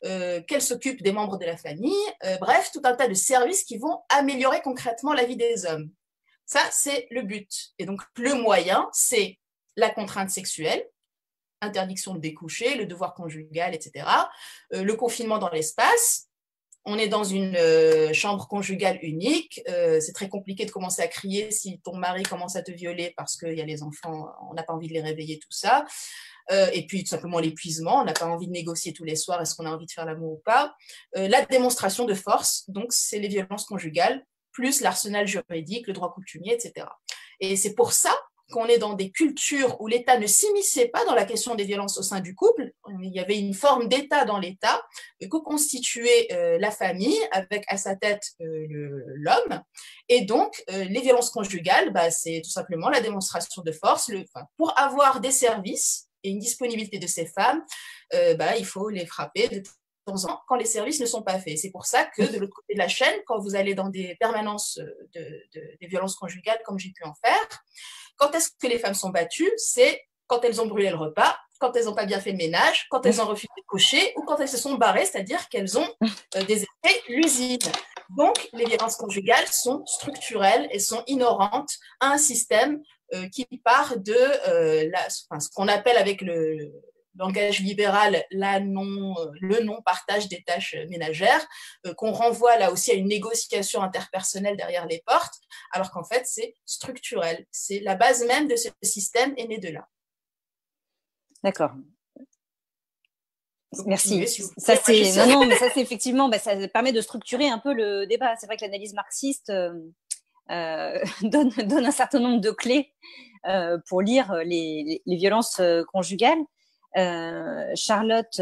qu'elle s'occupe des membres de la famille, bref, tout un tas de services qui vont améliorer concrètement la vie des hommes. Ça, c'est le but. Et donc, le moyen, c'est la contrainte sexuelle, interdiction de découcher, le devoir conjugal, etc. Le confinement dans l'espace. On est dans une chambre conjugale unique. C'est très compliqué de commencer à crier si ton mari commence à te violer parce qu'il y a les enfants, on n'a pas envie de les réveiller, tout ça. Et puis tout simplement l'épuisement, on n'a pas envie de négocier tous les soirs, est-ce qu'on a envie de faire l'amour ou pas. La démonstration de force, donc c'est les violences conjugales, plus l'arsenal juridique, le droit coutumier, etc. Et c'est pour ça qu'on est dans des cultures où l'État ne s'immisçait pas dans la question des violences au sein du couple. Il y avait une forme d'État dans l'État, co-constituait la famille avec à sa tête l'homme. Et donc, les violences conjugales, c'est tout simplement la démonstration de force. Pour avoir des services et une disponibilité de ces femmes, il faut les frapper de temps en temps quand les services ne sont pas faits. C'est pour ça que de l'autre côté de la chaîne, quand vous allez dans des permanences des violences conjugales, comme j'ai pu en faire, quand est-ce que les femmes sont battues? C'est quand elles ont brûlé le repas, quand elles n'ont pas bien fait le ménage, quand elles ont refusé de coucher ou quand elles se sont barrées, c'est-à-dire qu'elles ont déserté l'usine. Donc, les violences conjugales sont structurelles et sont inhérentes à un système qui part de ce qu'on appelle avec le langage libéral le non-partage des tâches ménagères, qu'on renvoie là aussi à une négociation interpersonnelle derrière les portes, alors qu'en fait, c'est structurel. C'est la base même de ce système est née de là. D'accord. Merci. Ça, c'est effectivement, ça permet de structurer un peu le débat. C'est vrai que l'analyse marxiste donne un certain nombre de clés pour lire les violences conjugales. Charlotte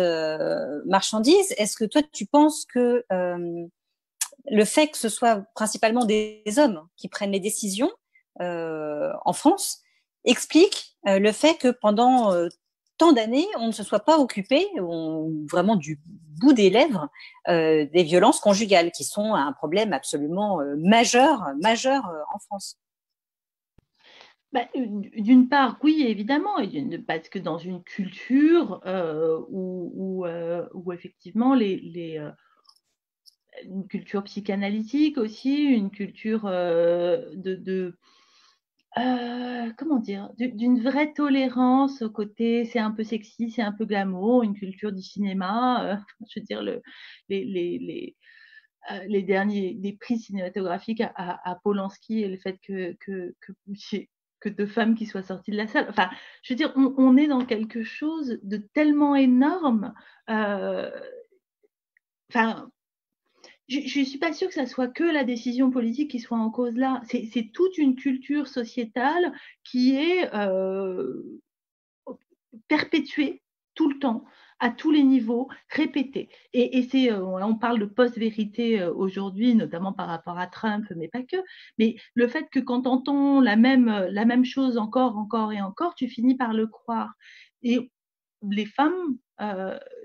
Marchandise, est-ce que toi tu penses que le fait que ce soit principalement des hommes qui prennent les décisions en France explique le fait que pendant tant d'années on ne se soit pas occupé vraiment du bout des lèvres des violences conjugales qui sont un problème absolument majeur en France? D'une part, oui, évidemment, parce que dans une culture où effectivement une culture psychanalytique aussi, une culture comment dire, d'une vraie tolérance au côté c'est un peu sexy, c'est un peu glamour, une culture du cinéma, je veux dire les derniers prix cinématographiques à Polanski et le fait que 2 femmes qui soient sorties de la salle. Enfin, je veux dire, on est dans quelque chose de tellement énorme. Je ne suis pas sûre que ça soit que la décision politique qui soit en cause là. C'est toute une culture sociétale qui est perpétuée tout le temps à tous les niveaux, répétée. Et on parle de post-vérité aujourd'hui, notamment par rapport à Trump, mais pas que. Mais le fait que quand on entend la même chose encore et encore, tu finis par le croire. Et les femmes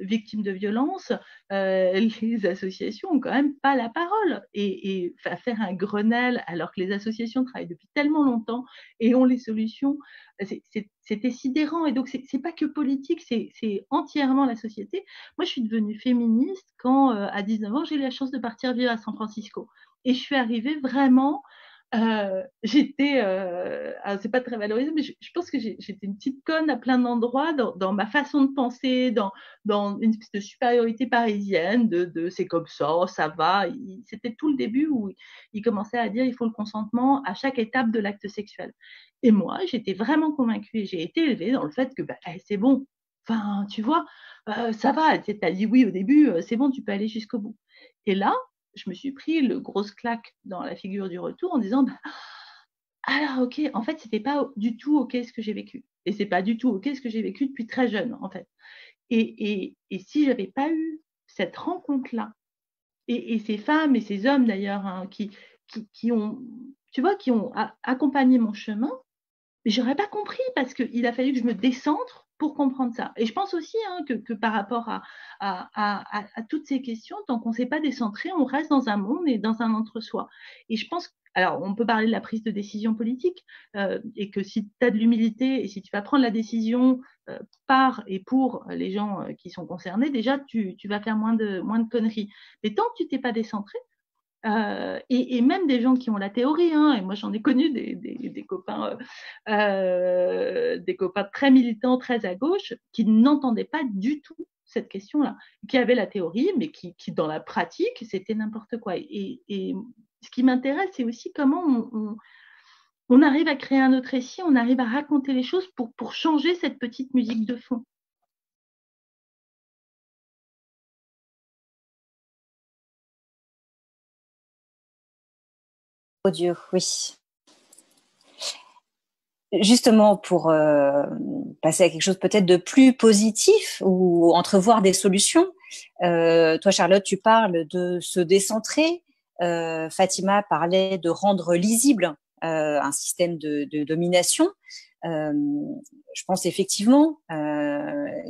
victimes de violences, les associations ont quand même pas la parole. Et faire un Grenelle alors que les associations travaillent depuis tellement longtemps et ont les solutions, c'était sidérant. Et donc, c'est pas que politique, c'est entièrement la société. Moi, je suis devenue féministe quand, à 19 ans, j'ai eu la chance de partir vivre à San Francisco. Et je suis arrivée vraiment c'est pas très valorisé, mais je pense que j'étais une petite conne à plein d'endroits dans ma façon de penser, dans une espèce de supériorité parisienne, de c'est comme ça va. C'était tout le début où il commençait à dire il faut le consentement à chaque étape de l'acte sexuel. Et moi, j'étais vraiment convaincue et j'ai été élevée dans le fait que c'est bon. Enfin, tu vois, ça va. T'as dit oui au début, c'est bon, tu peux aller jusqu'au bout. Et là, je me suis pris le grosse claque dans la figure du retour en disant alors ok, en fait c'était pas du tout ok ce que j'ai vécu et c'est pas du tout ok ce que j'ai vécu depuis très jeune en fait. Et si j'avais pas eu cette rencontre là et ces femmes et ces hommes d'ailleurs hein, qui ont tu vois qui ont accompagné mon chemin, mais j'aurais pas compris parce qu'il a fallu que je me décentre pour comprendre ça. Et je pense aussi hein, que par rapport à toutes ces questions, tant qu'on ne s'est pas décentré, on reste dans un monde et dans un entre-soi. Et je pense, alors on peut parler de la prise de décision politique, et que si tu as de l'humilité et si tu vas prendre la décision par et pour les gens qui sont concernés, déjà tu vas faire moins de conneries. Mais tant que tu t'es pas décentré, et même des gens qui ont la théorie, hein, et moi j'en ai connu des copains très militants, très à gauche, qui n'entendaient pas du tout cette question-là, qui avaient la théorie, mais qui dans la pratique, c'était n'importe quoi. Et ce qui m'intéresse, c'est aussi comment on arrive à créer un autre récit, on arrive à raconter les choses pour changer cette petite musique de fond. Oh Dieu, oui. Justement, pour passer à quelque chose peut-être de plus positif ou entrevoir des solutions, toi Charlotte, tu parles de se décentrer. Fatima parlait de rendre lisible un système de domination. Je pense effectivement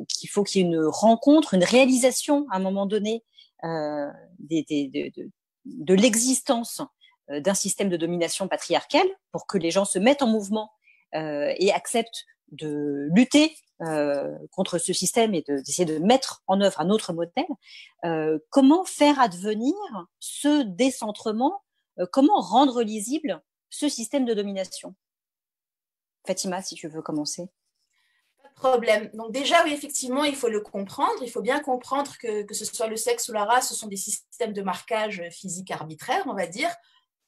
qu'il faut qu'il y ait une rencontre, une réalisation à un moment donné de l'existence d'un système de domination patriarcale pour que les gens se mettent en mouvement et acceptent de lutter contre ce système et d'essayer de mettre en œuvre un autre modèle. Comment faire advenir ce décentrement? Comment rendre lisible ce système de domination? Fatima, si tu veux commencer. Pas de problème. Donc déjà, oui, effectivement, il faut le comprendre. Il faut bien comprendre que ce soit le sexe ou la race, ce sont des systèmes de marquage physique arbitraire, on va dire,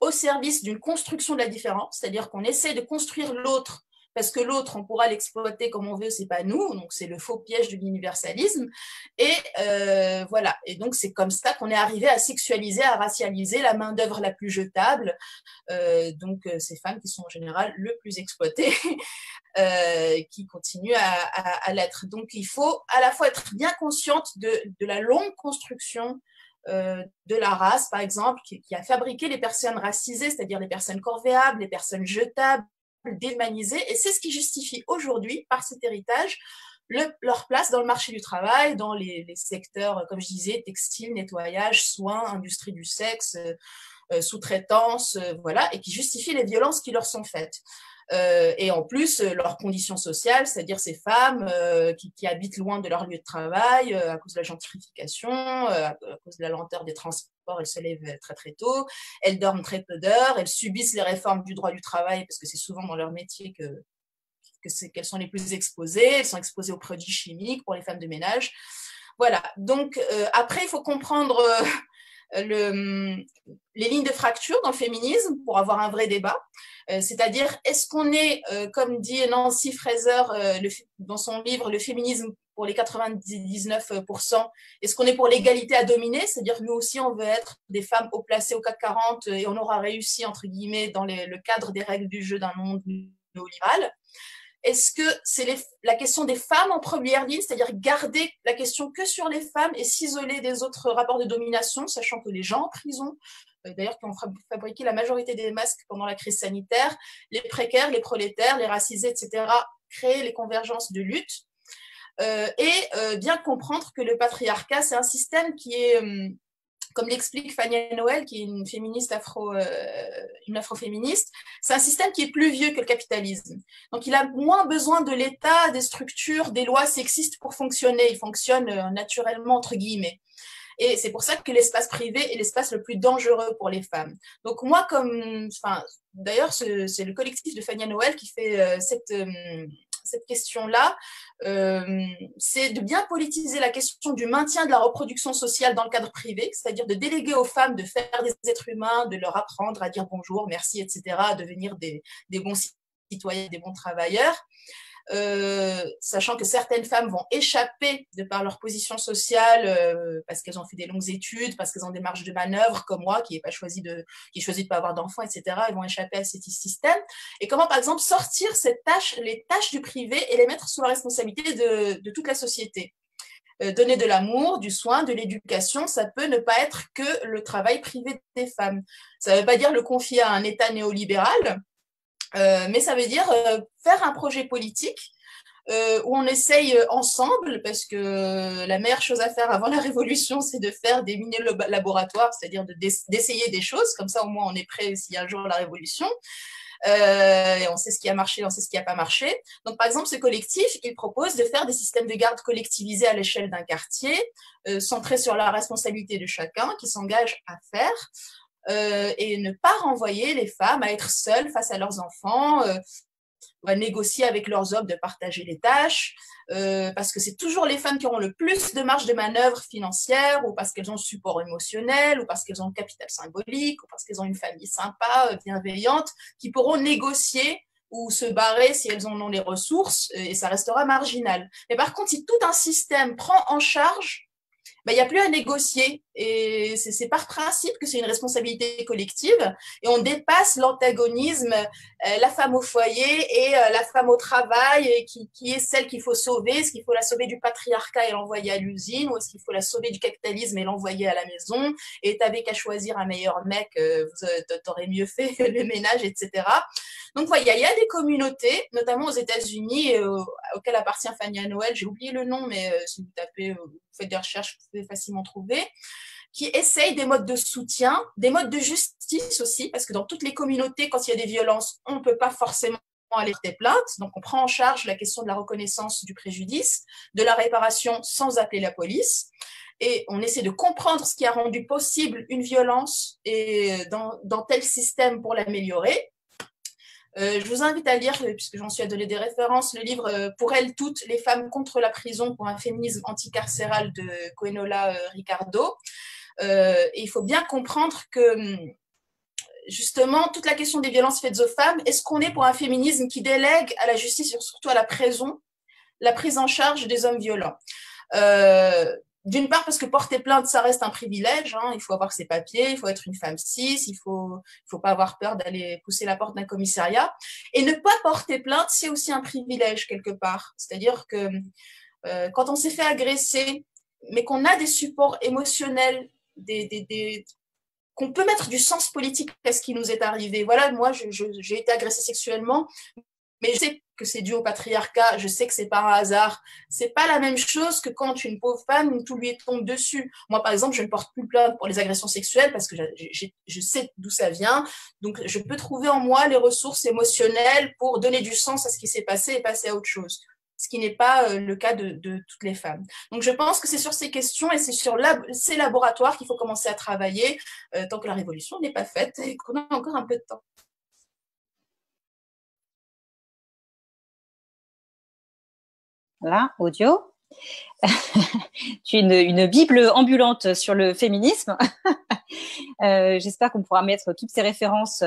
au service d'une construction de la différence, c'est-à-dire qu'on essaie de construire l'autre parce que l'autre, on pourra l'exploiter comme on veut, c'est pas nous, donc c'est le faux piège de l'universalisme. Et voilà. Et donc c'est comme ça qu'on est arrivé à sexualiser, à racialiser la main d'œuvre la plus jetable. Donc ces femmes qui sont en général le plus exploitées, qui continuent à l'être. Donc il faut à la fois être bien consciente de la longue construction de la race, par exemple, qui a fabriqué les personnes racisées, c'est-à-dire les personnes corvéables, les personnes jetables, déshumanisées, et c'est ce qui justifie aujourd'hui, par cet héritage, leur place dans le marché du travail, dans les secteurs, comme je disais, textile, nettoyage, soins, industrie du sexe, sous-traitance, voilà, et qui justifie les violences qui leur sont faites. Et en plus, leurs conditions sociales, c'est-à-dire ces femmes qui habitent loin de leur lieu de travail à cause de la gentrification, à cause de la lenteur des transports, elles se lèvent très très tôt, elles dorment très peu d'heures, elles subissent les réformes du droit du travail parce que c'est souvent dans leur métier qu'elles sont les plus exposées, elles sont exposées aux produits chimiques pour les femmes de ménage. Voilà, donc après, il faut comprendre les lignes de fracture dans le féminisme pour avoir un vrai débat. C'est-à-dire, est-ce qu'on est, comme dit Nancy Fraser dans son livre « Le féminisme pour les 99%, est-ce qu'on est pour l'égalité à dominer ?» C'est-à-dire, nous aussi, on veut être des femmes haut placées au CAC 40 et on aura réussi, entre guillemets, dans le cadre des règles du jeu d'un monde néolibéral. est-ce que c'est la question des femmes en première ligne, c'est-à-dire garder la question que sur les femmes et s'isoler des autres rapports de domination, sachant que les gens en prison, d'ailleurs qui ont fabriqué la majorité des masques pendant la crise sanitaire, les précaires, les prolétaires, les racisés, etc., créer les convergences de lutte, bien comprendre que le patriarcat, c'est un système qui est... comme l'explique Fania Noël, qui est une féministe une afroféministe, c'est un système qui est plus vieux que le capitalisme. Donc, il a moins besoin de l'État, des structures, des lois sexistes pour fonctionner. Il fonctionne naturellement, entre guillemets. Et c'est pour ça que l'espace privé est l'espace le plus dangereux pour les femmes. Donc, moi, d'ailleurs, c'est le collectif de Fania Noël qui fait cette question-là, c'est de bien politiser la question du maintien de la reproduction sociale dans le cadre privé, c'est-à-dire de déléguer aux femmes de faire des êtres humains, de leur apprendre à dire bonjour, merci, etc., à devenir des bons citoyens, des bons travailleurs. Sachant que certaines femmes vont échapper de par leur position sociale parce qu'elles ont fait des longues études, parce qu'elles ont des marges de manœuvre comme moi qui choisit de pas avoir d'enfants, etc. Elles vont échapper à ce système. Et comment, par exemple, sortir les tâches du privé et les mettre sous la responsabilité de toute la société. Donner de l'amour, du soin, de l'éducation, ça peut ne pas être que le travail privé des femmes. Ça ne veut pas dire le confier à un État néolibéral, mais ça veut dire faire un projet politique où on essaye ensemble, parce que la meilleure chose à faire avant la Révolution, c'est de faire des mini-laboratoires, c'est-à-dire d'essayer des choses, comme ça au moins on est prêt s'il y a un jour la Révolution. Et on sait ce qui a marché, on sait ce qui n'a pas marché. Donc, par exemple, ce collectif, il propose de faire des systèmes de garde collectivisés à l'échelle d'un quartier, centrés sur la responsabilité de chacun, qui s'engage à faire. Et ne pas renvoyer les femmes à être seules face à leurs enfants, ou à négocier avec leurs hommes de partager les tâches, parce que c'est toujours les femmes qui auront le plus de marge de manœuvre financière, ou parce qu'elles ont le support émotionnel, ou parce qu'elles ont le capital symbolique, ou parce qu'elles ont une famille sympa, bienveillante, qui pourront négocier ou se barrer si elles en ont les ressources, et ça restera marginal. Mais par contre, si tout un système prend en charge, il n'y a plus à négocier. Et c'est par principe que c'est une responsabilité collective. Et on dépasse l'antagonisme, la femme au foyer et la femme au travail, qui est celle qu'il faut sauver. Est-ce qu'il faut la sauver du patriarcat et l'envoyer à l'usine, ou est-ce qu'il faut la sauver du capitalisme et l'envoyer à la maison? Et t'avais qu'à choisir un meilleur mec, t'aurais mieux fait le ménage, etc. Donc, il y a des communautés, notamment aux États-Unis, auxquelles appartient Fania Noël. J'ai oublié le nom, mais si vous tapez, vous faites des recherches, vous pouvez facilement trouver, qui essayent des modes de soutien, des modes de justice aussi, parce que dans toutes les communautés, quand il y a des violences, on ne peut pas forcément aller porter plainte. Donc, on prend en charge la question de la reconnaissance du préjudice, de la réparation sans appeler la police. Et on essaie de comprendre ce qui a rendu possible une violence et dans tel système pour l'améliorer. Je vous invite à lire, puisque j'en suis à donner des références, le livre Pour elles toutes, les femmes contre la prison pour un féminisme anticarcéral de Coenola Ricardo. Et il faut bien comprendre que, justement, toute la question des violences faites aux femmes, est-ce qu'on est pour un féminisme qui délègue à la justice et surtout à la prison la prise en charge des hommes violents? D'une part, parce que porter plainte, ça reste un privilège. Il faut avoir ses papiers, il faut être une femme cis, il faut pas avoir peur d'aller pousser la porte d'un commissariat. Et ne pas porter plainte, c'est aussi un privilège quelque part. C'est-à-dire que quand on s'est fait agresser, mais qu'on a des supports émotionnels, qu'on peut mettre du sens politique à ce qui nous est arrivé. Voilà, moi, j'ai été agressée sexuellement, mais je sais que c'est dû au patriarcat, je sais que c'est pas un hasard. C'est pas la même chose que quand une pauvre femme, tout lui tombe dessus. Moi, par exemple, je ne porte plus plainte pour les agressions sexuelles parce que je sais d'où ça vient. Donc, je peux trouver en moi les ressources émotionnelles pour donner du sens à ce qui s'est passé et passer à autre chose. Ce qui n'est pas le cas de toutes les femmes. Donc, je pense que c'est sur ces questions et c'est sur ces laboratoires qu'il faut commencer à travailler tant que la révolution n'est pas faite et qu'on a encore un peu de temps. Voilà, audio. Tu es une bible ambulante sur le féminisme. J'espère qu'on pourra mettre toutes ces références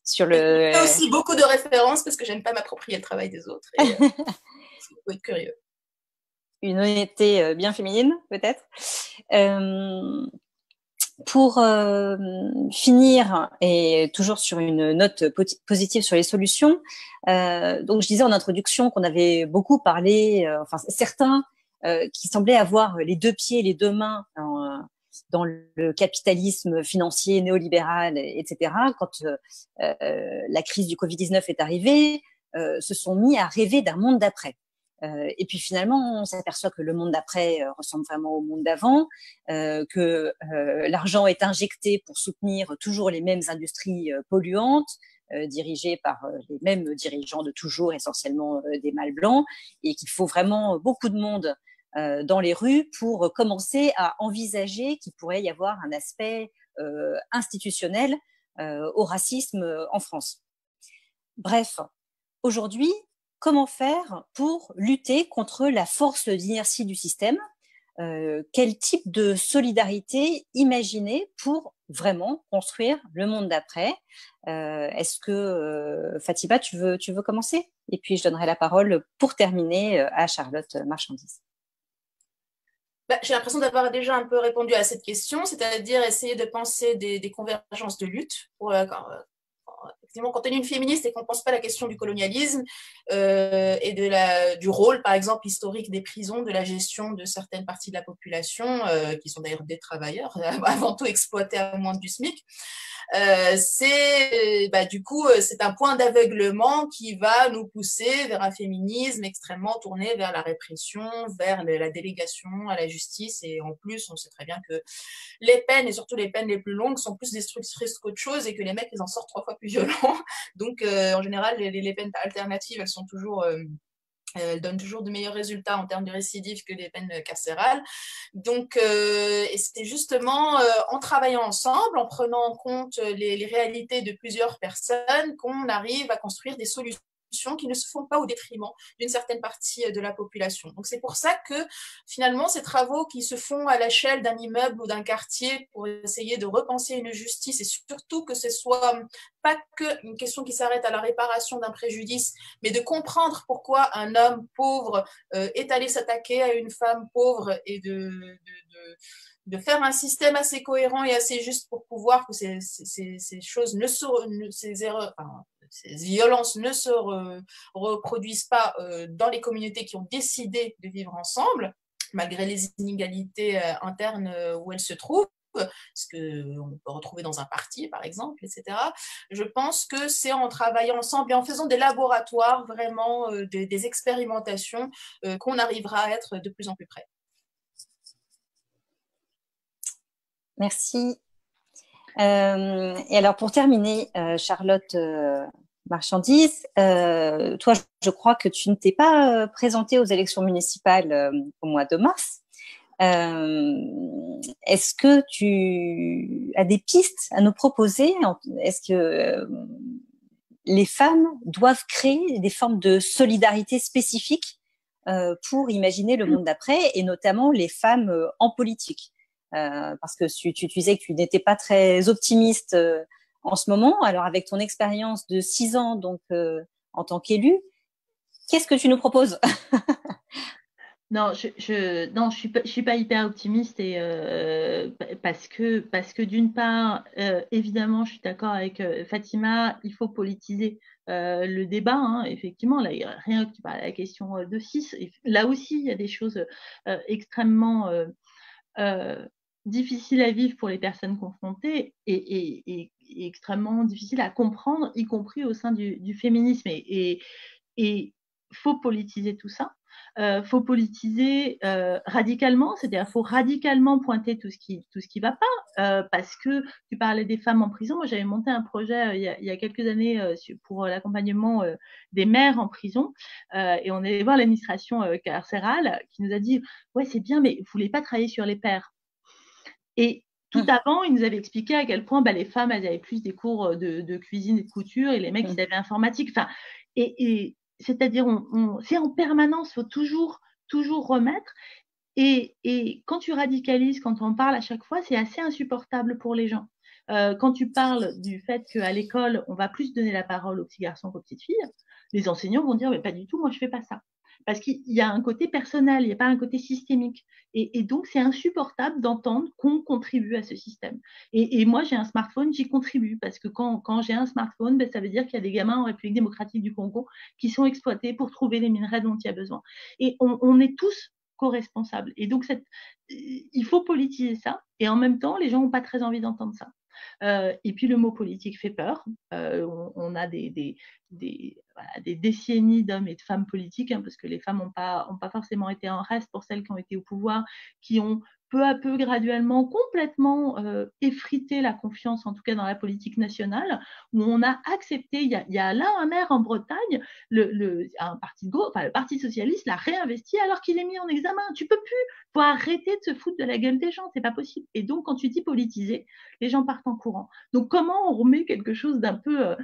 sur le... Il y a aussi beaucoup de références parce que j'aime pas m'approprier le travail des autres. Et, il faut être curieux. Une honnêteté bien féminine, peut-être. Pour finir, et toujours sur une note positive sur les solutions, donc je disais en introduction qu'on avait beaucoup parlé, enfin certains qui semblaient avoir les deux pieds et les deux mains dans le capitalisme financier néolibéral, etc. Quand la crise du Covid-19 est arrivée, se sont mis à rêver d'un monde d'après. Et puis finalement, on s'aperçoit que le monde d'après ressemble vraiment au monde d'avant, que l'argent est injecté pour soutenir toujours les mêmes industries polluantes, dirigées par les mêmes dirigeants de toujours, essentiellement des mâles blancs, et qu'il faut vraiment beaucoup de monde dans les rues pour commencer à envisager qu'il pourrait y avoir un aspect institutionnel au racisme en France. Bref, aujourd'hui, comment faire pour lutter contre la force d'inertie du système? Quel type de solidarité imaginer pour vraiment construire le monde d'après? Est-ce que, Fatima, tu veux commencer? Et puis, je donnerai la parole pour terminer à Charlotte Marchandise. J'ai l'impression d'avoir déjà un peu répondu à cette question, c'est-à-dire essayer de penser des convergences de lutte pour effectivement, quand on est une féministe et qu'on ne pense pas à la question du colonialisme et du rôle, par exemple, historique des prisons, de la gestion de certaines parties de la population, qui sont d'ailleurs des travailleurs, avant tout exploités à moins du SMIC, du coup, c'est un point d'aveuglement qui va nous pousser vers un féminisme extrêmement tourné vers la répression, vers la délégation à la justice. Et en plus, on sait très bien que les peines, et surtout les peines les plus longues, sont plus destructrices qu'autre chose et que les mecs, ils en sortent 3 fois plus violents. Donc, en général, les peines alternatives, elles sont toujours... elles donnent toujours de meilleurs résultats en termes de récidive que les peines carcérales. Donc, et c'était justement en travaillant ensemble, en prenant en compte les réalités de plusieurs personnes, qu'on arrive à construire des solutions qui ne se font pas au détriment d'une certaine partie de la population. Donc c'est pour ça que finalement ces travaux qui se font à l'échelle d'un immeuble ou d'un quartier pour essayer de repenser une justice, et surtout que ce soit pas qu'une question qui s'arrête à la réparation d'un préjudice, mais de comprendre pourquoi un homme pauvre est allé s'attaquer à une femme pauvre, et de faire un système assez cohérent et assez juste pour pouvoir que ces choses ces erreurs, enfin, ces violences ne se reproduisent pas dans les communautés qui ont décidé de vivre ensemble, malgré les inégalités internes où elles se trouvent, ce qu'on peut retrouver dans un parti, par exemple, etc. Je pense que c'est en travaillant ensemble et en faisant des laboratoires, vraiment des expérimentations, qu'on arrivera à être de plus en plus près. Merci. Et alors, pour terminer, Charlotte Marchandise, toi, je crois que tu ne t'es pas présentée aux élections municipales au mois de mars. Est-ce que tu as des pistes à nous proposer? Est-ce que les femmes doivent créer des formes de solidarité spécifiques pour imaginer le monde d'après, et notamment les femmes en politique? Parce que tu disais que tu n'étais pas très optimiste en ce moment. Alors, avec ton expérience de 6 ans donc, en tant qu'élue, qu'est-ce que tu nous proposes? Non, je suis pas hyper optimiste, et parce que d'une part, évidemment, je suis d'accord avec Fatima, il faut politiser le débat, hein, effectivement. Là, rien que tu parles de la question de 6, là aussi, il y a des choses extrêmement difficiles à vivre pour les personnes confrontées, et extrêmement difficiles à comprendre, y compris au sein du féminisme. Et faut politiser tout ça. Faut politiser radicalement, c'est-à-dire faut radicalement pointer tout ce qui va pas, parce que tu parlais des femmes en prison. Moi, j'avais monté un projet il y a quelques années pour l'accompagnement des mères en prison, et on allait voir l'administration carcérale qui nous a dit ouais, c'est bien, mais vous voulez pas travailler sur les pères. Et tout avant, ils nous avaient expliqué à quel point les femmes, elles avaient plus des cours de cuisine et de couture, et les mecs, ils avaient informatique. Enfin, et c'est-à-dire, c'est en permanence, il faut toujours remettre. Et quand tu radicalises, quand on parle à chaque fois, c'est assez insupportable pour les gens. Quand tu parles du fait qu'à l'école, on va plus donner la parole aux petits garçons qu'aux petites filles, les enseignants vont dire mais pas du tout, moi je fais pas ça. parce qu'il y a un côté personnel, il n'y a pas un côté systémique. Et donc, c'est insupportable d'entendre qu'on contribue à ce système. Et moi, j'ai un smartphone, j'y contribue, parce que quand j'ai un smartphone, ben, ça veut dire qu'il y a des gamins en République démocratique du Congo qui sont exploités pour trouver les minerais dont il y a besoin. Et on est tous co-responsables. Et donc, il faut politiser ça. Et en même temps, les gens n'ont pas très envie d'entendre ça. Et puis le mot politique fait peur. On a des décennies d'hommes et de femmes politiques, hein, parce que les femmes n'ont pas forcément été en reste pour celles qui ont été au pouvoir, qui ont peu à peu, graduellement, complètement effrité la confiance, en tout cas dans la politique nationale, où on a accepté, il y a là un maire en Bretagne, le Parti socialiste l'a réinvesti alors qu'il est mis en examen. Tu peux plus, faut arrêter de se foutre de la gueule des gens, c'est pas possible. Et donc, quand tu dis politiser, les gens partent en courant. Donc, comment on remet quelque chose d'un peu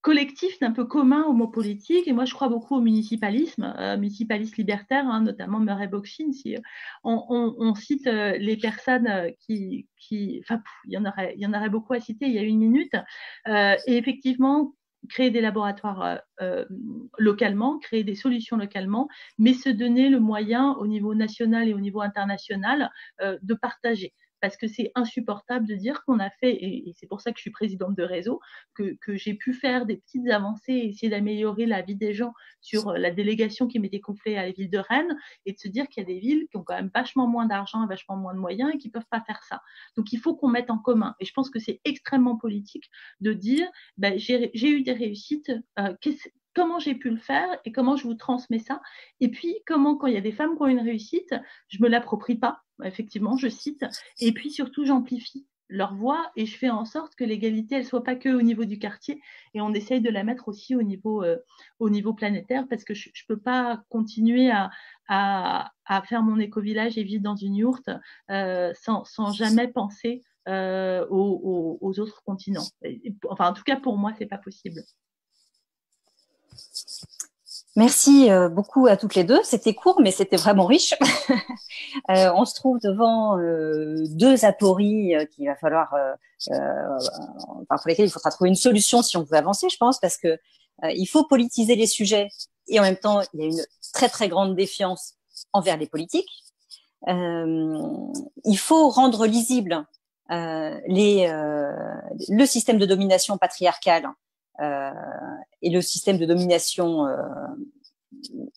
collectif, d'un peu commun au mot politique? Et moi, je crois beaucoup au municipalisme libertaire, hein, notamment Murray Bookchin. Si on cite les personnes il y en aurait beaucoup à citer, il y a une minute. Et effectivement, créer des laboratoires localement, créer des solutions localement, mais se donner le moyen au niveau national et au niveau international de partager. Parce que c'est insupportable de dire qu'on a fait, et c'est pour ça que je suis présidente de réseau, que j'ai pu faire des petites avancées et essayer d'améliorer la vie des gens sur la délégation qui m'était confiée à la ville de Rennes, et de se dire qu'il y a des villes qui ont quand même vachement moins d'argent, vachement moins de moyens et qui ne peuvent pas faire ça. Donc il faut qu'on mette en commun. Et je pense que c'est extrêmement politique de dire, ben, j'ai eu des réussites, comment j'ai pu le faire et comment je vous transmets ça. Et puis, comment, quand il y a des femmes qui ont une réussite, je ne me l'approprie pas, effectivement, je cite, et puis surtout, j'amplifie leur voix et je fais en sorte que l'égalité, elle ne soit pas que au niveau du quartier, et on essaye de la mettre aussi au niveau planétaire, parce que je ne peux pas continuer à faire mon éco-village et vivre dans une yourte sans jamais penser aux autres continents. Enfin, en tout cas, pour moi, ce n'est pas possible. Merci beaucoup à toutes les deux. C'était court, mais c'était vraiment riche. On se trouve devant deux apories qu'il va falloir, pour lesquelles il faudra trouver une solution si on veut avancer, je pense, parce que il faut politiser les sujets et en même temps, il y a une très, très grande défiance envers les politiques. Il faut rendre lisible le système de domination patriarcale et le système de domination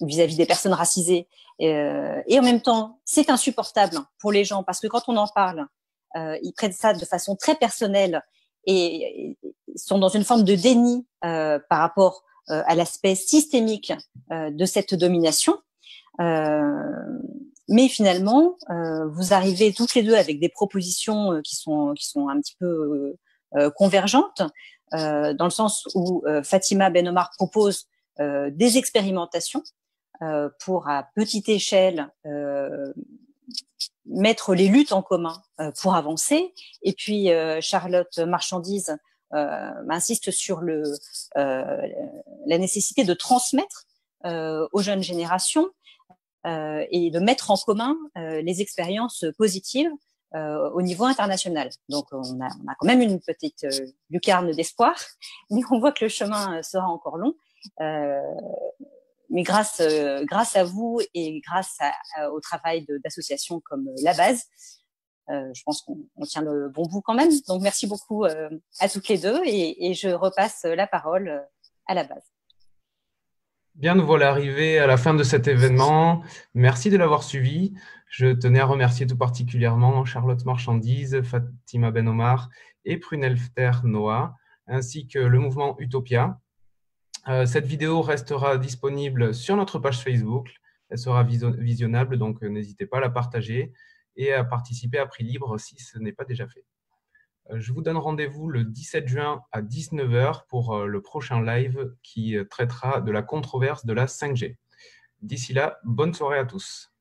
vis-à-vis des personnes racisées. Et en même temps, c'est insupportable pour les gens, parce que quand on en parle, ils prennent ça de façon très personnelle et sont dans une forme de déni par rapport à l'aspect systémique de cette domination. Mais finalement, vous arrivez toutes les deux avec des propositions qui sont un petit peu convergentes, dans le sens où Fatima Ben Omar propose des expérimentations pour, à petite échelle, mettre les luttes en commun pour avancer. Et puis Charlotte Marchandise insiste sur la nécessité de transmettre aux jeunes générations et de mettre en commun les expériences positives au niveau international. Donc, on a quand même une petite lucarne d'espoir, mais on voit que le chemin sera encore long. Mais grâce à vous et grâce au travail d'associations comme La Base, je pense qu'on tient le bon bout quand même. Donc, merci beaucoup à toutes les deux et je repasse la parole à La Base. Bien, nous voilà arrivés à la fin de cet événement. Merci de l'avoir suivi. Je tenais à remercier tout particulièrement Charlotte Marchandise, Fatima Ben Omar et Prunelfter Noah, ainsi que le mouvement Utopia. Cette vidéo restera disponible sur notre page Facebook. Elle sera visionnable, donc n'hésitez pas à la partager et à participer à prix libre si ce n'est pas déjà fait. Je vous donne rendez-vous le 17 juin à 19 h pour le prochain live qui traitera de la controverse de la 5G. D'ici là, bonne soirée à tous.